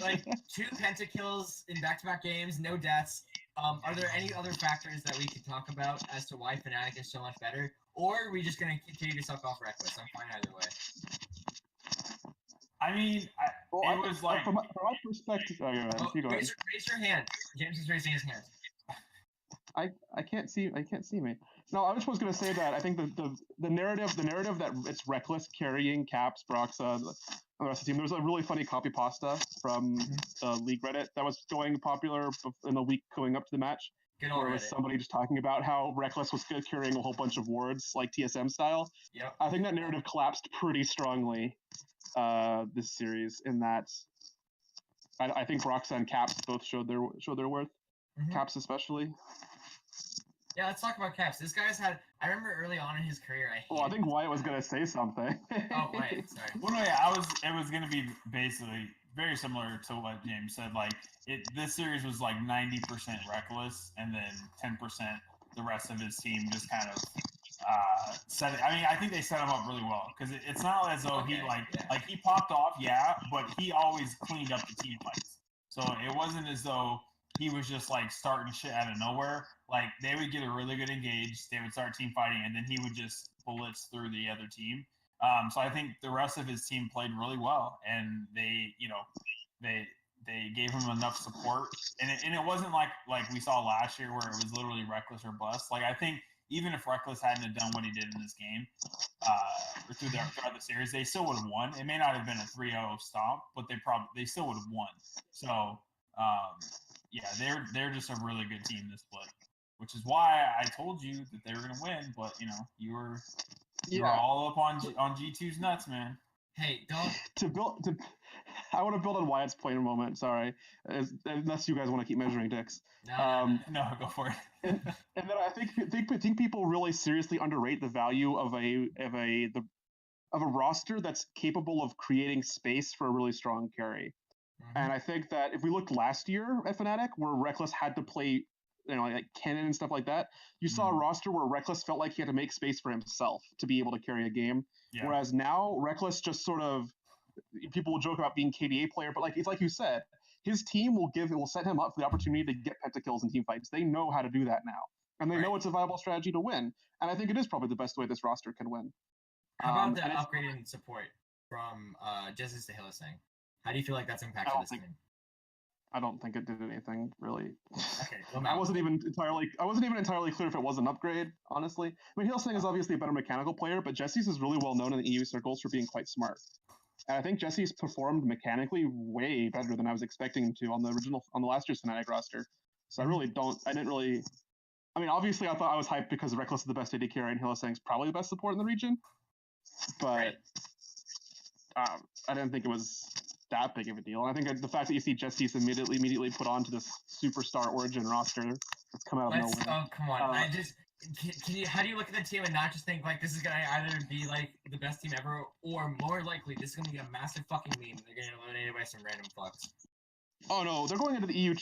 Like 2 pentakills in back-to-back games, no deaths. Are there any other factors that we could talk about as to why Fnatic is so much better? Or are we just going to continue to suck off Reckless? I'm fine either way. I mean, it was like from my perspective. Oh, yeah, Oh, you go ahead. raise your hand. James is raising his hand. I can't see me. No, I just was gonna say that I think the narrative that it's Reckless carrying Caps, Broxa, and the rest of the team. There was a really funny copy pasta from the League Reddit that was going popular in the week going up to the match. Good Where it already. was somebody just talking about how Reckless was carrying a whole bunch of wards like TSM style. Yep. I think that narrative collapsed pretty strongly this series in that I think Broxa and Caps both showed their worth. Caps especially. Yeah, let's talk about Caps. This guy's had. I remember early on in his career, I think Wyatt was gonna say something. Oh, Wyatt, sorry. Well, no, yeah, it was gonna be basically very similar to what James said. Like this series was like 90% Reckless, and then 10% the rest of his team just kind of set it. I mean, I think they set him up really well because it's not as though he he popped off, but he always cleaned up the team fights. So it wasn't as though he was just like starting shit out of nowhere. Like they would get a really good engage, they would start team fighting, and then he would just blitz through the other team. So I think the rest of his team played really well, and they gave him enough support. And it wasn't like we saw last year where it was literally Reckless or bust. Like I think even if Reckless hadn't have done what he did in this game, or throughout the series, they still would have won. It may not have been a 3-0 stomp, but they still would have won. So yeah, they're just a really good team this split, which is why I told you that they were gonna win. But you were all up on G2's nuts, man. Hey, don't. I want to build on Wyatt's point a moment. Sorry, unless you guys want to keep measuring dicks. No, go for it. and then I think people really seriously underrate the value of a roster that's capable of creating space for a really strong carry. And I think that if we looked last year at Fnatic, where Reckless had to play, like Cannon and stuff like that, you saw a roster where Reckless felt like he had to make space for himself to be able to carry a game. Yeah. Whereas now, Reckless just sort of, people will joke about being KDA player, but it's like you said, his team will set him up for the opportunity to get pentakills in team fights. They know how to do that now, and they know it's a viable strategy to win. And I think it is probably the best way this roster can win. How about the upgraded support from Justice to Hillsang? How do you feel like that's impacted this game? I don't think it did anything really. Okay, well, I wasn't even entirely clear if it was an upgrade, honestly. I mean, Hillsang is obviously a better mechanical player, but Jesse's is really well known in the EU circles for being quite smart. And I think Jesse's performed mechanically way better than I was expecting him to on the last year's Fnatic roster. So I mean, obviously I thought I was hyped because Reckless is the best AD carry and Hillsang's probably the best support in the region. But I didn't think it was that big of a deal. And I think the fact that you see Jesse's immediately put onto this superstar Origin roster that's come out of nowhere. Oh, come on. How do you look at the team and not just think like this is gonna either be like the best team ever, or more likely this is gonna be a massive fucking meme and they're getting eliminated by some random fucks? Oh no, they're going into the EU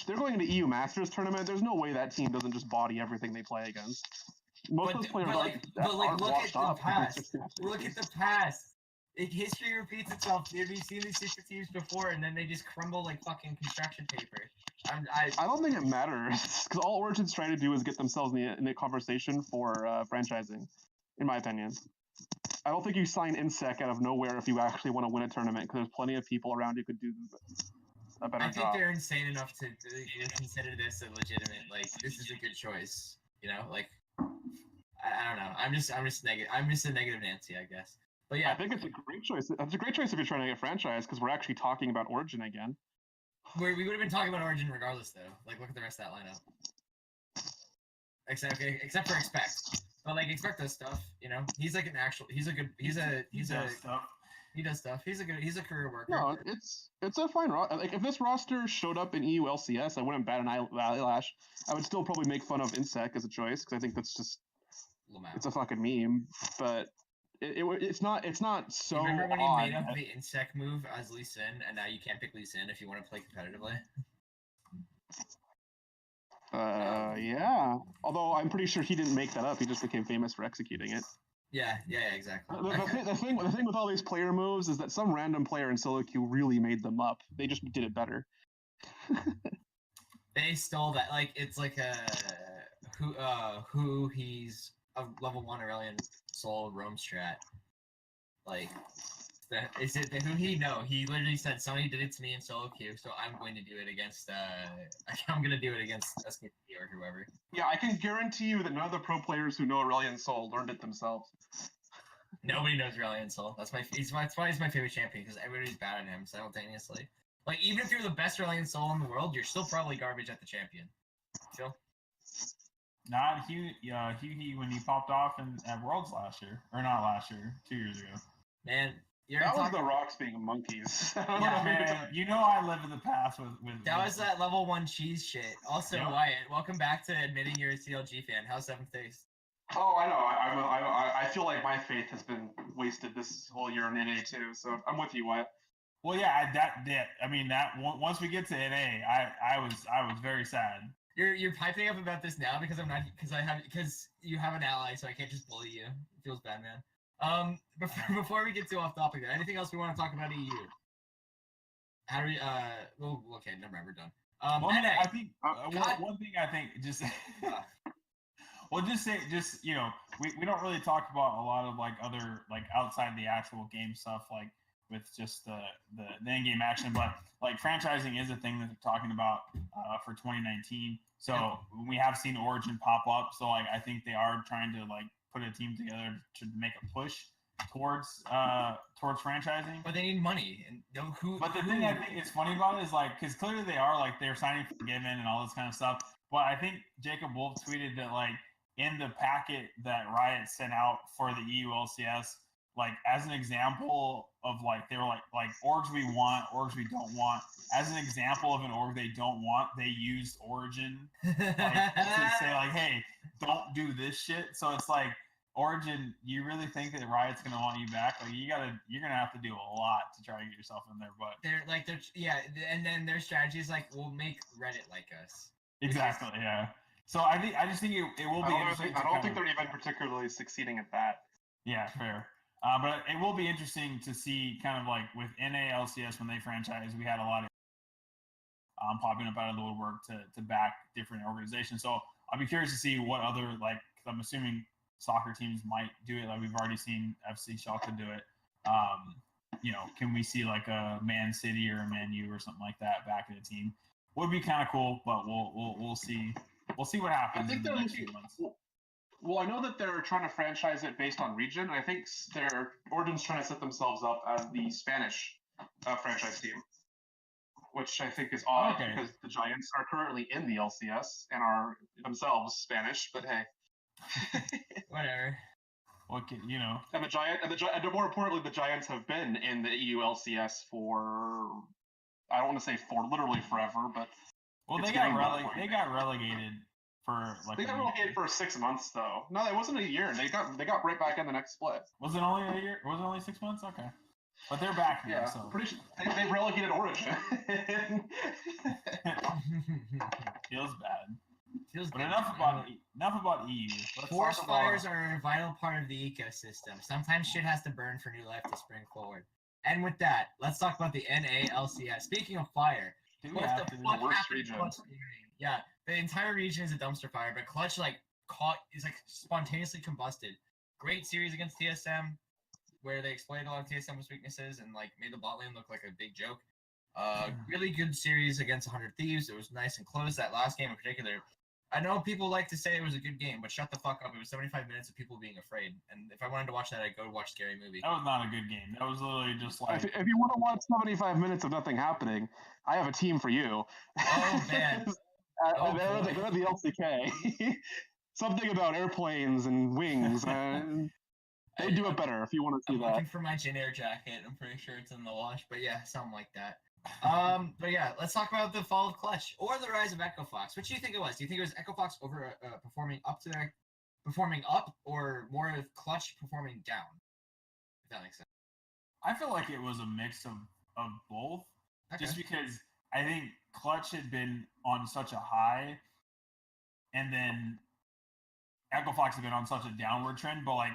Masters tournament. There's no way that team doesn't just body everything they play against. Most of those players look at the past. Look at the past. History repeats itself. We've seen these super teams before, and then they just crumble like fucking construction paper. I don't think it matters, because all Origin's trying to do is get themselves in the conversation for franchising, in my opinion. I don't think you sign InSec out of nowhere if you actually want to win a tournament, because there's plenty of people around who could do a better job. I think they're insane enough to consider this a legitimate, like, this is a good choice. Like, I don't know. I'm just negative. I'm just a negative Nancy, I guess. But yeah, I think it's a great choice. It's a great choice if you're trying to get franchised, because we're actually talking about Origin again. We would have been talking about Origin regardless, though. Like, look at the rest of that lineup. Except for Expect. But like, Expect does stuff. He's like he does stuff. He's a career worker. No, it's a fine roster. Like, if this roster showed up in EU LCS, I wouldn't bat an eyelash. I would still probably make fun of InSec as a choice, because I think that's just it's a fucking meme. But it's not so. Remember when he made up the InSec move as Lee Sin, and now you can't pick Lee Sin if you want to play competitively? Yeah. Although I'm pretty sure he didn't make that up. He just became famous for executing it. Yeah, exactly. The thing with all these player moves is that some random player in solo queue really made them up. They just did it better. They stole that. Like, it's like he's a level 1 Aurelion Soul roam strat. Like, Is it the who he? No, he literally said somebody did it to me in solo queue, so I'm going to do it against. I'm going to do it against SKT or whoever. Yeah, I can guarantee you that none of the pro players who know Aurelion Sol learned it themselves. Nobody knows Aurelion Sol. That's why he's my favorite champion because everybody's bad at him simultaneously. Like even if you're the best Aurelion Sol in the world, you're still probably garbage at the champion. Phil? Not Hugh when he popped off at Worlds last year, or not last year, 2 years ago. Man, that was the Rocks being monkeys. Yeah, man. You know I live in the past with that was that level 1 cheese shit. Also, yep. Wyatt, welcome back to admitting you're a CLG fan. How's 7th Taste? Oh, I know. I feel like my faith has been wasted this whole year in NA too. So I'm with you, Wyatt. Well, yeah, once we get to NA, I was very sad. You're piping up about this now because because you have an ally, so I can't just bully you. It feels bad, man. Before we get too off topic, anything else we want to talk about EU? How do we? Well, okay, never mind, we're done. I think one thing I think just. Well, we don't really talk about a lot of like other like outside the actual game stuff like with just the in-game action, but like franchising is a thing that they're talking about for 2019. So we have seen Origin pop up. So like I think they are trying to like put a team together to make a push towards franchising. But they need money and But the thing I think is funny about it is like because clearly they're signing for Forgiven and all this kind of stuff. But I think Jacob Wolf tweeted that like in the packet that Riot sent out for the EU LCS, like as an example of like they were like orgs we want, orgs we don't want. As an example of an org they don't want, they used Origin like, to say like, hey, don't do this shit. So it's like Origin, you really think that Riot's gonna want you back? Like you're gonna have to do a lot to try to get yourself in there. But and then their strategy is like we'll make Reddit like us. Exactly, yeah. So I just think it will be interesting. I don't think they're even particularly succeeding at that. Yeah, fair. But it will be interesting to see kind of like with NA LCS when they franchise, we had a lot of popping up out of the woodwork to back different organizations. So I'll be curious to see what other like I'm assuming soccer teams might do it. Like we've already seen FC Schalke do it. Can we see like a Man City or a Man U or something like that back in the team? Would be kind of cool, but we'll see. We'll see what happens in the next few months. Well, I know that they're trying to franchise it based on region. I think Origin's trying to set themselves up as the Spanish franchise team, which I think is odd because the Giants are currently in the LCS and are themselves Spanish. But hey, whatever. Okay, And more importantly, the Giants have been in the EU LCS for I don't want to say for literally forever, but they got relegated. They got relegated for 6 months though. No, it wasn't a year. They got right back in the next split. Was it only a year? Was it only 6 months? Okay, but they're back now. Yeah, so pretty sure they relegated Origin. Feels bad. But enough about EU. Forest fires are a vital part of the ecosystem. Sometimes shit has to burn for new life to spring forward. And with that, let's talk about the NA LCS. Speaking of fire, what the fuck happened to Clutch? Yeah, the entire region is a dumpster fire, but Clutch is spontaneously combusted. Great series against TSM, where they exploited a lot of TSM's weaknesses and like made the bot lane look like a big joke. Really good series against 100 Thieves. It was nice and close. That last game in particular, I know people like to say it was a good game, but shut the fuck up. It was 75 minutes of people being afraid. And if I wanted to watch that, I'd go watch Scary Movie. That was not a good game. That was literally just like... If you want to watch 75 minutes of nothing happening, I have a team for you. Oh, man. They're the LCK. Something about airplanes and wings. They do it better if you want to see that. I'm looking for my Jin Air jacket. I'm pretty sure it's in the wash. But yeah, something like that. But yeah, let's talk about the fall of Clutch or the rise of Echo Fox. What do you think it was? Do you think it was Echo Fox performing up, or more of Clutch performing down? If that makes sense. I feel like it was a mix of both. Okay. Just because I think Clutch had been on such a high, and then Echo Fox had been on such a downward trend. But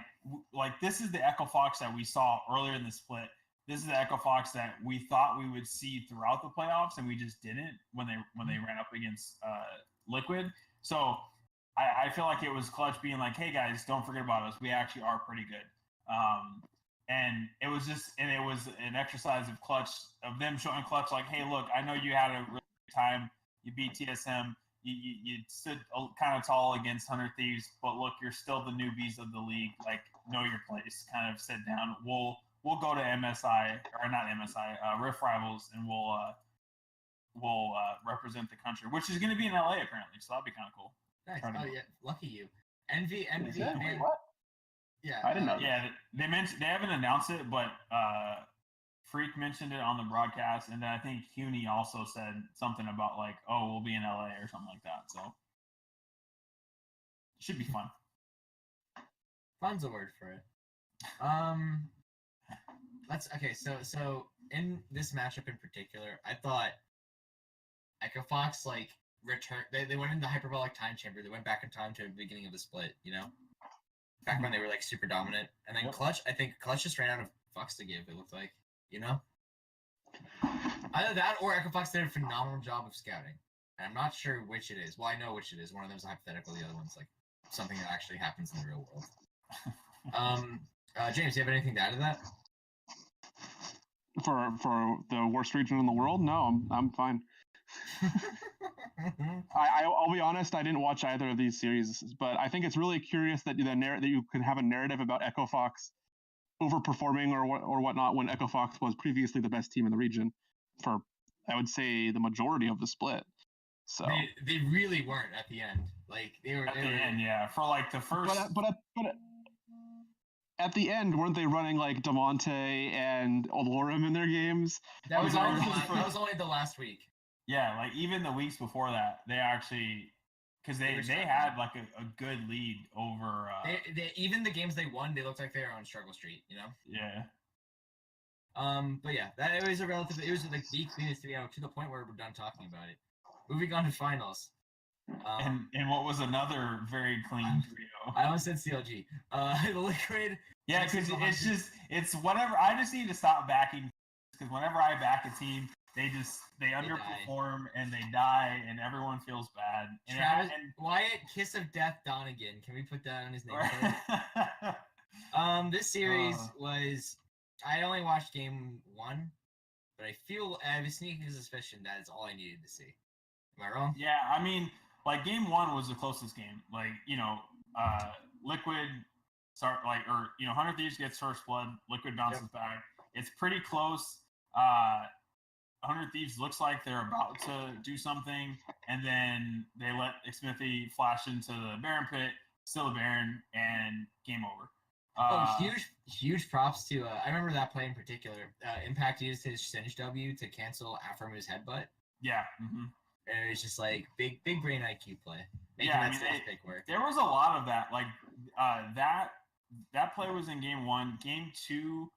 like this is the Echo Fox that we saw earlier in the split. This is the Echo Fox that we thought we would see throughout the playoffs, and we just didn't when they ran up against Liquid. So I feel like it was Clutch being like, "Hey guys, don't forget about us. We actually are pretty good." and it was an exercise of clutch, of them showing clutch, like, hey, look, I know you had a really good time, you beat TSM, you stood kind of tall against 100 Thieves, but look, you're still the newbies of the league, like, know your place, kind of sit down, we'll go to MSI, or not MSI, Rift Rivals, and we'll represent the country, which is going to be in LA apparently, so that'll be kind of cool. Nice. Oh yeah, lucky you. Envy, Is it? man. Wait, what? Yeah, I didn't know. Yeah, they haven't announced it, but Freak mentioned it on the broadcast, and then I think Huey also said something about like, oh, we'll be in LA or something like that. So it should be fun. Fun's a word for it. Let's okay. So in this matchup in particular, I thought Echo Fox like returned. They went into hyperbolic time chamber. They went back in time to the beginning of the split. You know, back when they were like super dominant. And then Clutch, I think Clutch just ran out of fucks to give. It looked like, you know, either that or Echo Fox did a phenomenal job of scouting. And I'm not sure which it is. Well, I know which it is. One of them is hypothetical. The other one's like something that actually happens in the real world. James, do you have anything to add to that? For the worst region in the world? No, I'm fine. I'll be honest, I didn't watch either of these series, but I think it's really curious that that you can have a narrative about Echo Fox overperforming or whatnot when Echo Fox was previously the best team in the region for, I would say, the majority of the split. So they really weren't at the end. Like they were at the end, yeah. For like the first, but at the end, weren't they running like Damonte and Olorum in their games? That was only the last week. Yeah, like even the weeks before that, they actually, because they had like a good lead over. They even the games they won, they looked like they were on struggle street. You know. Yeah. But yeah, it was like the cleanest to the point where we're done talking about it. Moving on to finals. And what was another very clean trio? I almost said CLG. The Liquid. Yeah, because it's whatever. I just need to stop backing, because whenever I back a team, they underperform and they die, and everyone feels bad. And Wyatt, Kiss of Death, Donigan. Can we put that on his name? This series was. I only watched game 1, but I have a sneaking suspicion that is all I needed to see. Am I wrong? Yeah, I mean, like game 1 was the closest game. Like, Liquid start 100 Thieves gets first blood. Liquid bounces back. It's pretty close. 100 Thieves looks like they're about to do something, and then they let Smithy flash into the Baron pit, still a Baron, and game over. Huge props to I remember that play in particular. Impact used his Singe W to cancel Afromu's headbutt. Yeah. Mm-hmm. And it was just like big brain IQ play. Pick work. There was a lot of that. Like that play was in game 1. Game 2,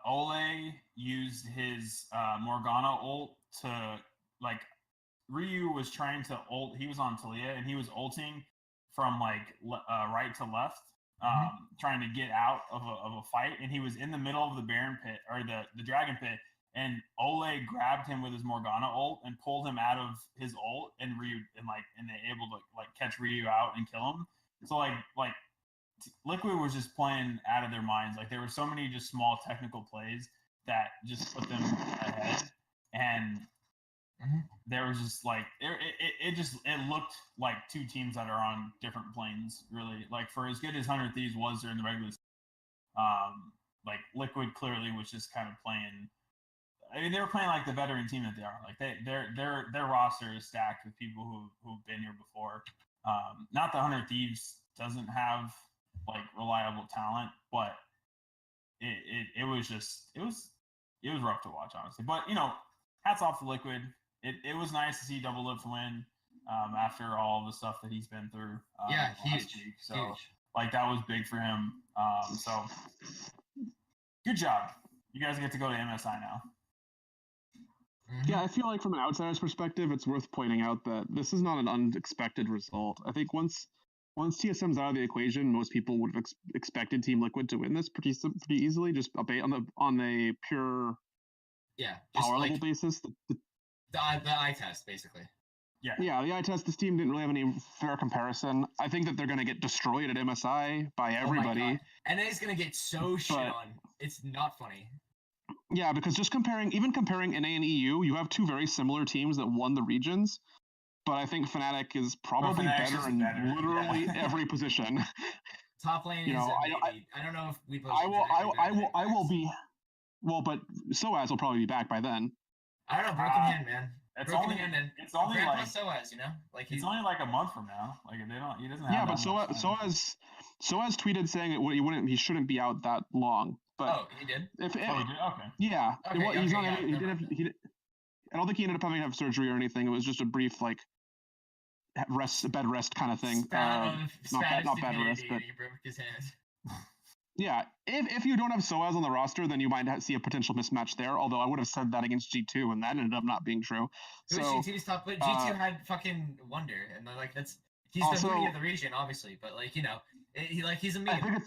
Ole used his Morgana ult to, like, Ryu was trying to ult. He was on Talia and he was ulting from like right to left, trying to get out of a fight, and he was in the middle of the Baron pit or the Dragon pit, and Ole grabbed him with his Morgana ult and pulled him out of his ult, and Ryu and they able to like catch Ryu out and kill him. So like Liquid was just playing out of their minds. Like there were so many just small technical plays that just put them ahead, and there was just like it looked like two teams that are on different planes, really. Like for as good as 100 Thieves was during the regular season, like Liquid clearly was just kind of playing. I mean, they were playing like the veteran team that they are. Like their roster is stacked with people who've been here before. Not that 100 Thieves doesn't have like reliable talent, but it was rough to watch, honestly. But hats off to Liquid. It was nice to see Double Lift win after all the stuff that he's been through. Huge. Week. So like that was big for him. So good job. You guys get to go to MSI now. Yeah, I feel like from an outsider's perspective, it's worth pointing out that this is not an unexpected result. I think once TSM's out of the equation, most people would have expected Team Liquid to win this pretty easily, just on a pure power level basis. The eye test, basically. Yeah, the eye test, this team didn't really have any fair comparison. I think that they're going to get destroyed at MSI by everybody. And it's going to get so shit on. It's not funny. Yeah, because just comparing NA and EU, you have two very similar teams that won the regions. But I think Fnatic is probably better in literally every position. Top lane is I don't know if we. I will be. Well, but Soaz will probably be back by then. I don't know, broken hand, man. It's only like Soaz, you know, like it's only like a month from now. Like they don't, he doesn't have. Yeah, but Soaz tweeted saying he shouldn't be out that long. But he did. He did? Okay. Yeah, he's not. Yeah, I don't think he ended up having to have surgery or anything. It was just a brief bed rest kind of thing. Not bed rest, but he broke his hand. Yeah, if you don't have Soaz on the roster, then you might see a potential mismatch there. Although I would have said that against G2, and that ended up not being true. G2's top, but G2 had fucking Wonder, and he's the hootie of the region, obviously. But he's a meme.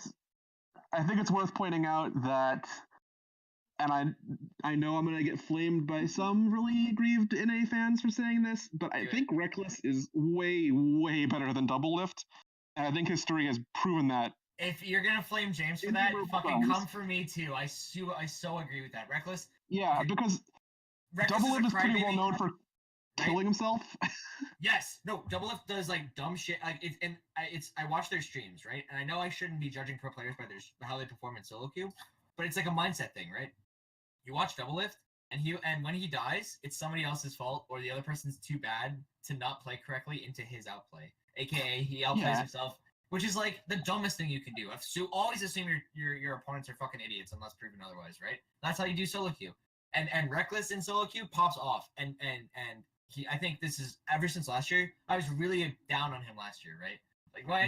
I think it's worth pointing out that, and I know I'm gonna get flamed by some really aggrieved NA fans for saying this, but I think Reckless is way, way better than Doublelift, and I think history has proven that. If you're gonna flame James for that, fucking come for me too. I so agree with that. Reckless. Yeah, because Doublelift is pretty well known for killing himself. Yes. No, Doublelift does dumb shit. I watch their streams, right? And I know I shouldn't be judging pro players by how they perform in solo queue, but it's like a mindset thing, right? You watch Doublelift, and when he dies, it's somebody else's fault, or the other person's too bad to not play correctly into his outplay. AKA he outplays himself. Which is the dumbest thing you can do. So always assume your opponents are fucking idiots unless proven otherwise, right? That's how you do solo queue. And Reckless in solo queue pops off. And I think this is ever since last year. I was really down on him last year, right?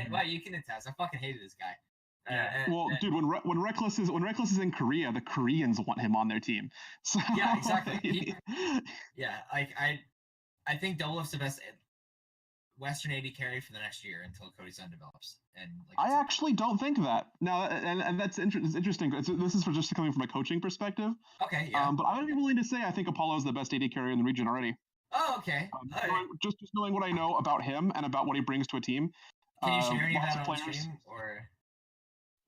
Why you can attest. I fucking hated this guy. Dude, when Reckless is in Korea, the Koreans want him on their team. So, yeah, exactly. I think Doublelift's the best Western AD carry for the next year until Cody's son develops. And I actually don't think that. Now, and that's interesting. This is just coming from a coaching perspective. Okay, yeah. But I would be willing to say I think Apollo is the best AD carrier in the region already. Oh, okay. Just knowing what I know about him and about what he brings to a team. Can you share any of that on stream, or?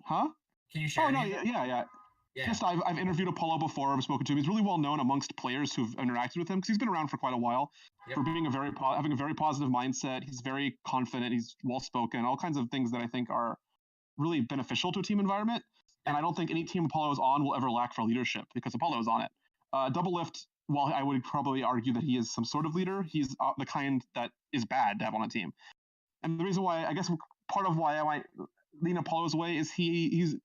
Huh? Can you share? Oh no, yeah. Just I've interviewed Apollo before. I've spoken to him. He's really well known amongst players who've interacted with him because he's been around for quite a while. For being having a very positive mindset. He's very confident. He's well spoken. All kinds of things that I think are really beneficial to a team environment. And I don't think any team Apollo is on will ever lack for leadership because Apollo is on it. Doublelift, while I would probably argue that he is some sort of leader, he's the kind that is bad to have on a team. And the reason why, I guess, part of why I might lean Apollo's way is he's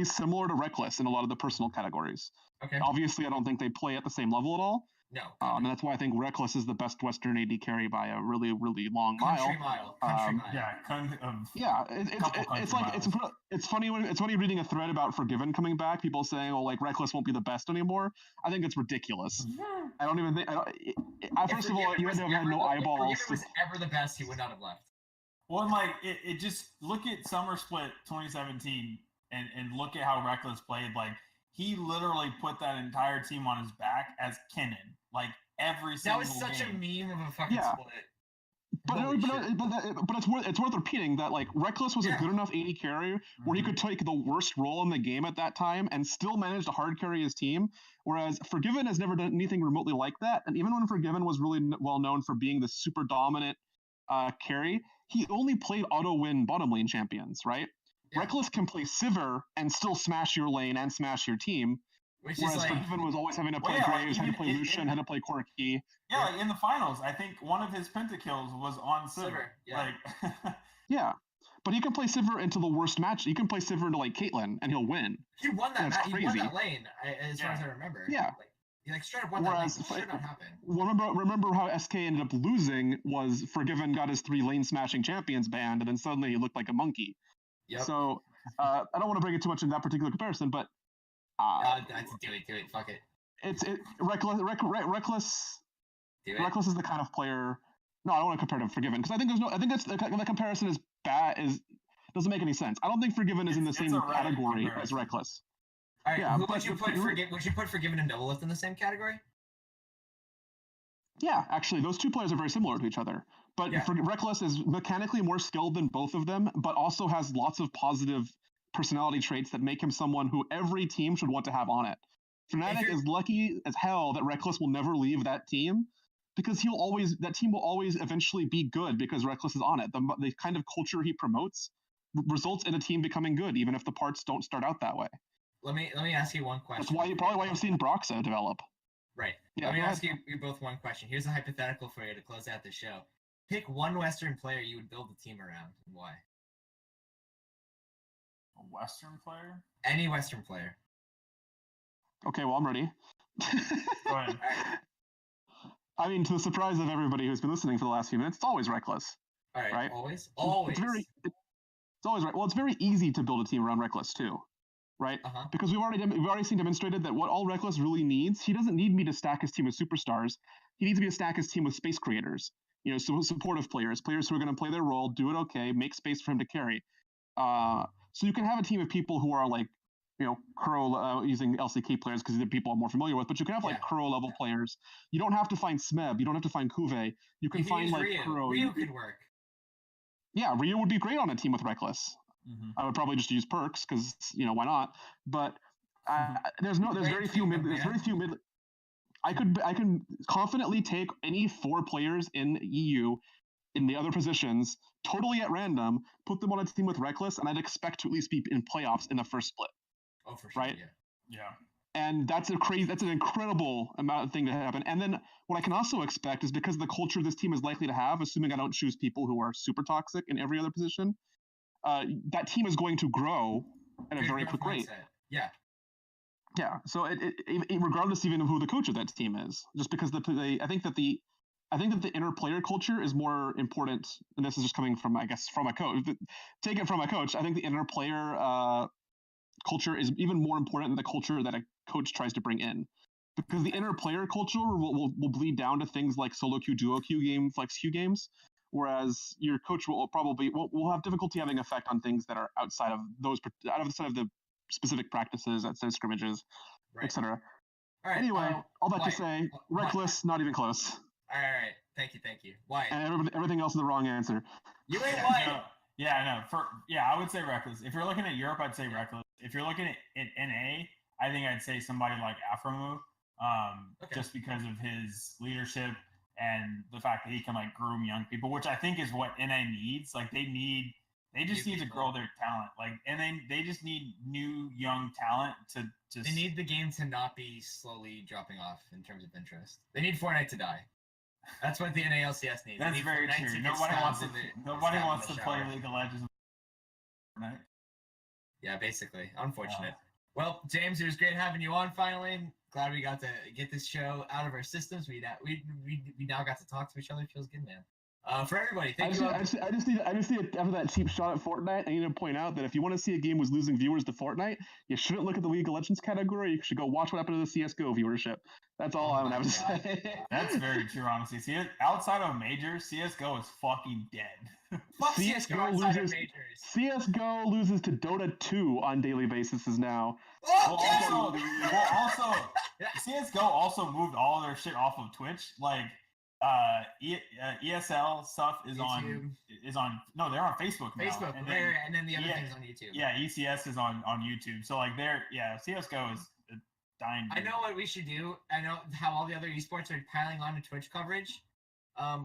similar to Reckless in a lot of the personal categories. Okay. Obviously, I don't think they play at the same level at all. No. And that's why I think Reckless is the best Western AD carry by a really, really long mile. Country mile. Yeah, it's funny reading a thread about Forgiven coming back. People saying, "Oh, Reckless won't be the best anymore." I think it's ridiculous. I don't even think. First of all, you had to have had no eyeballs. If Forgiven was ever the best, he would not have left. Well, it just look at Summer Split 2017 and look at how Reckless played. He literally put that entire team on his back as Kennen. Every single game. That was such a meme of a fucking split. But it's worth repeating that Reckless was a good enough AD carrier where he could take the worst role in the game at that time and still manage to hard carry his team. Whereas Forgiven has never done anything remotely like that. And even when Forgiven was really well known for being the super dominant carry, he only played auto win bottom lane champions, right? Yeah. Reckless can play Sivir and still smash your lane and smash your team. Whereas Forgiven was always having to play Graves, had to play Lucian, had to play Corki. Yeah, in the finals, I think one of his pentakills was on Sivir. Yeah. Yeah. But he can play Sivir into the worst match. He can play Sivir into Caitlyn and he'll win. He won that match. He won that lane, as far as I remember. Yeah. He straight up won that lane. It should not happen. Remember how SK ended up losing was Forgiven got his 3 lane smashing champions banned, and then suddenly he looked like a monkey. Yep. So I don't want to bring it too much in that particular comparison, but do it. Fuck it. Reckless. Reckless is the kind of player. No, I don't want to compare to Forgiven because I think that's the comparison is bad. Doesn't make any sense. I don't think Forgiven is in the same category as Reckless. All right, would you put Forgiven and Doublelift in the same category? Yeah, actually, those two players are very similar to each other. But Yeah. Reckless is mechanically more skilled than both of them, but also has lots of positive personality traits that make him someone who every team should want to have on it. Fnatic is lucky as hell that Reckless will never leave that team, because that team will always eventually be good because Reckless is on it. The kind of culture he promotes results in a team becoming good, even if the parts don't start out that way. Let me ask you one question. That's probably why you've seen Broxa develop. Right. Yeah, Let me ask you both one question. Here's a hypothetical for you to close out the show. Pick one Western player you would build a team around, and why? A Western player? Any Western player. Okay, well, I'm ready. Go ahead. I mean, to the surprise of everybody who's been listening for the last few minutes, it's always Reckless. All right. Right? Always. It's always right. Well, it's very easy to build a team around Reckless too, right? Because we've already seen demonstrated that what all Reckless really needs, he doesn't need me to stack his team with superstars. He needs me to stack his team with space creators. Supportive players who are going to play their role, do it okay, make space for him to carry. So you can have a team of people who are like, Crow using LCK players because they're people I'm more familiar with, but you can have like Crow level players. You don't have to find Smeb. You don't have to find Kuve. You can find like Ryu. Crow. Ryu could work. Yeah, Ryu would be great on a team with Reckless. Mm-hmm. I would probably just use perks because why not? But there's very few mid. I can confidently take any 4 players in EU in the other positions totally at random, put them on a team with Reckless, and I'd expect to at least be in playoffs in the first split. Oh, for sure. Right? Yeah. And that's an incredible amount of thing to happen. And then what I can also expect is because of the culture this team is likely to have, assuming I don't choose people who are super toxic in every other position, that team is going to grow at a very quick rate. Yeah. Yeah. So it regardless even of who the coach of that team is, just because I think that the inner player culture is more important, and this is just coming from, I guess, from a coach. Take it from a coach. I think the inner player culture is even more important than the culture that a coach tries to bring in, because the inner player culture will bleed down to things like solo queue, duo queue game, flex queue games, whereas your coach will have difficulty having effect on things that are outside of the specific practices, outside scrimmages, etc. All right. Anyway, all that to say, Reckless, not even close. All right. Thank you. Wyatt. And everything else is the wrong answer. You ain't Wyatt. Yeah, I know. I would say Reckless. If you're looking at Europe, I'd say Reckless. If you're looking at NA, I think I'd say somebody like Afromu, just because of his leadership and the fact that he can like groom young people, which I think is what NA needs. Like they just need to grow their talent. Like, and then they just need new young talent to just. They need the game to not be slowly dropping off in terms of interest. They need Fortnite to die. That's what the NALCS needs. That's very true. Nobody wants to play League of Legends. Right? Yeah, basically. Unfortunate. Well, James, it was great having you on finally. Glad we got to get this show out of our systems. We now got to talk to each other. It feels good, man. For everybody, thank you. I just need after that cheap shot at Fortnite, I need to point out that if you want to see a game was losing viewers to Fortnite, you shouldn't look at the League of Legends category. You should go watch what happened to the CS:GO viewership. That's all I'm gonna have to say. That's very true, honestly. See, outside of majors, CS:GO is fucking dead. Fuck CS:GO loses. CS:GO loses to Dota 2 on daily basis now. Also, CS:GO also moved all their shit off of Twitch. Like, ESL stuff is YouTube. No, they're on Facebook now. Facebook, and then the other things on YouTube. Yeah, ECS is on YouTube. So like CS:GO is dying. I know what we should do. I know how all the other esports are piling on to Twitch coverage.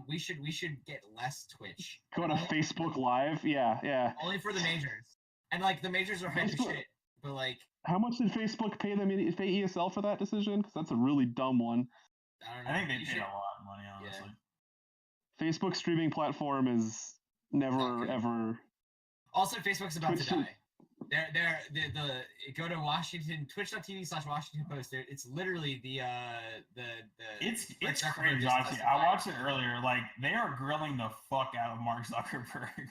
We should get less Twitch. Go to Facebook Live. Yeah. Only for the majors. And like the majors are hype as shit. But like, how much did Facebook pay ESL for that decision? Because that's a really dumb one. I don't know. I think they paid a lot of money, honestly. Yeah. Facebook streaming platform is never ever. Also, Facebook's about to die. Go to Washington Twitch.tv/Washington Post. It's literally it's cringe, honestly. I watched it earlier. Like they are grilling the fuck out of Mark Zuckerberg.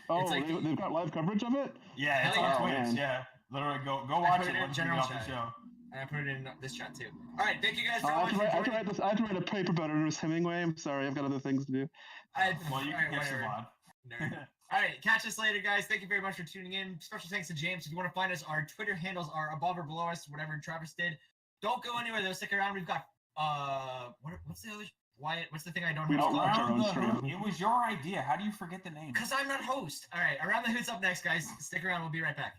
Oh, like, they've got live coverage of it. Yeah, it's on Twitch. Man. Yeah, literally go watch it once you get off the show. And I put it in this chat too. All right, thank you guys for watching. I have to write a paper about Ernest Hemingway. I'm sorry, I've got other things to do. Well, you can catch them on. All right, catch us later, guys. Thank you very much for tuning in. Special thanks to James. If you want to find us, our Twitter handles are above or below us, whatever Travis did. Don't go anywhere though. Stick around. We've got what's the other Wyatt, what's the thing I don't We host? don't watch our Around own the stream. Hoop. It was your idea. How do you forget the name? Because I'm not host. All right, Around the Hoot's up next, guys. Stick around. We'll be right back.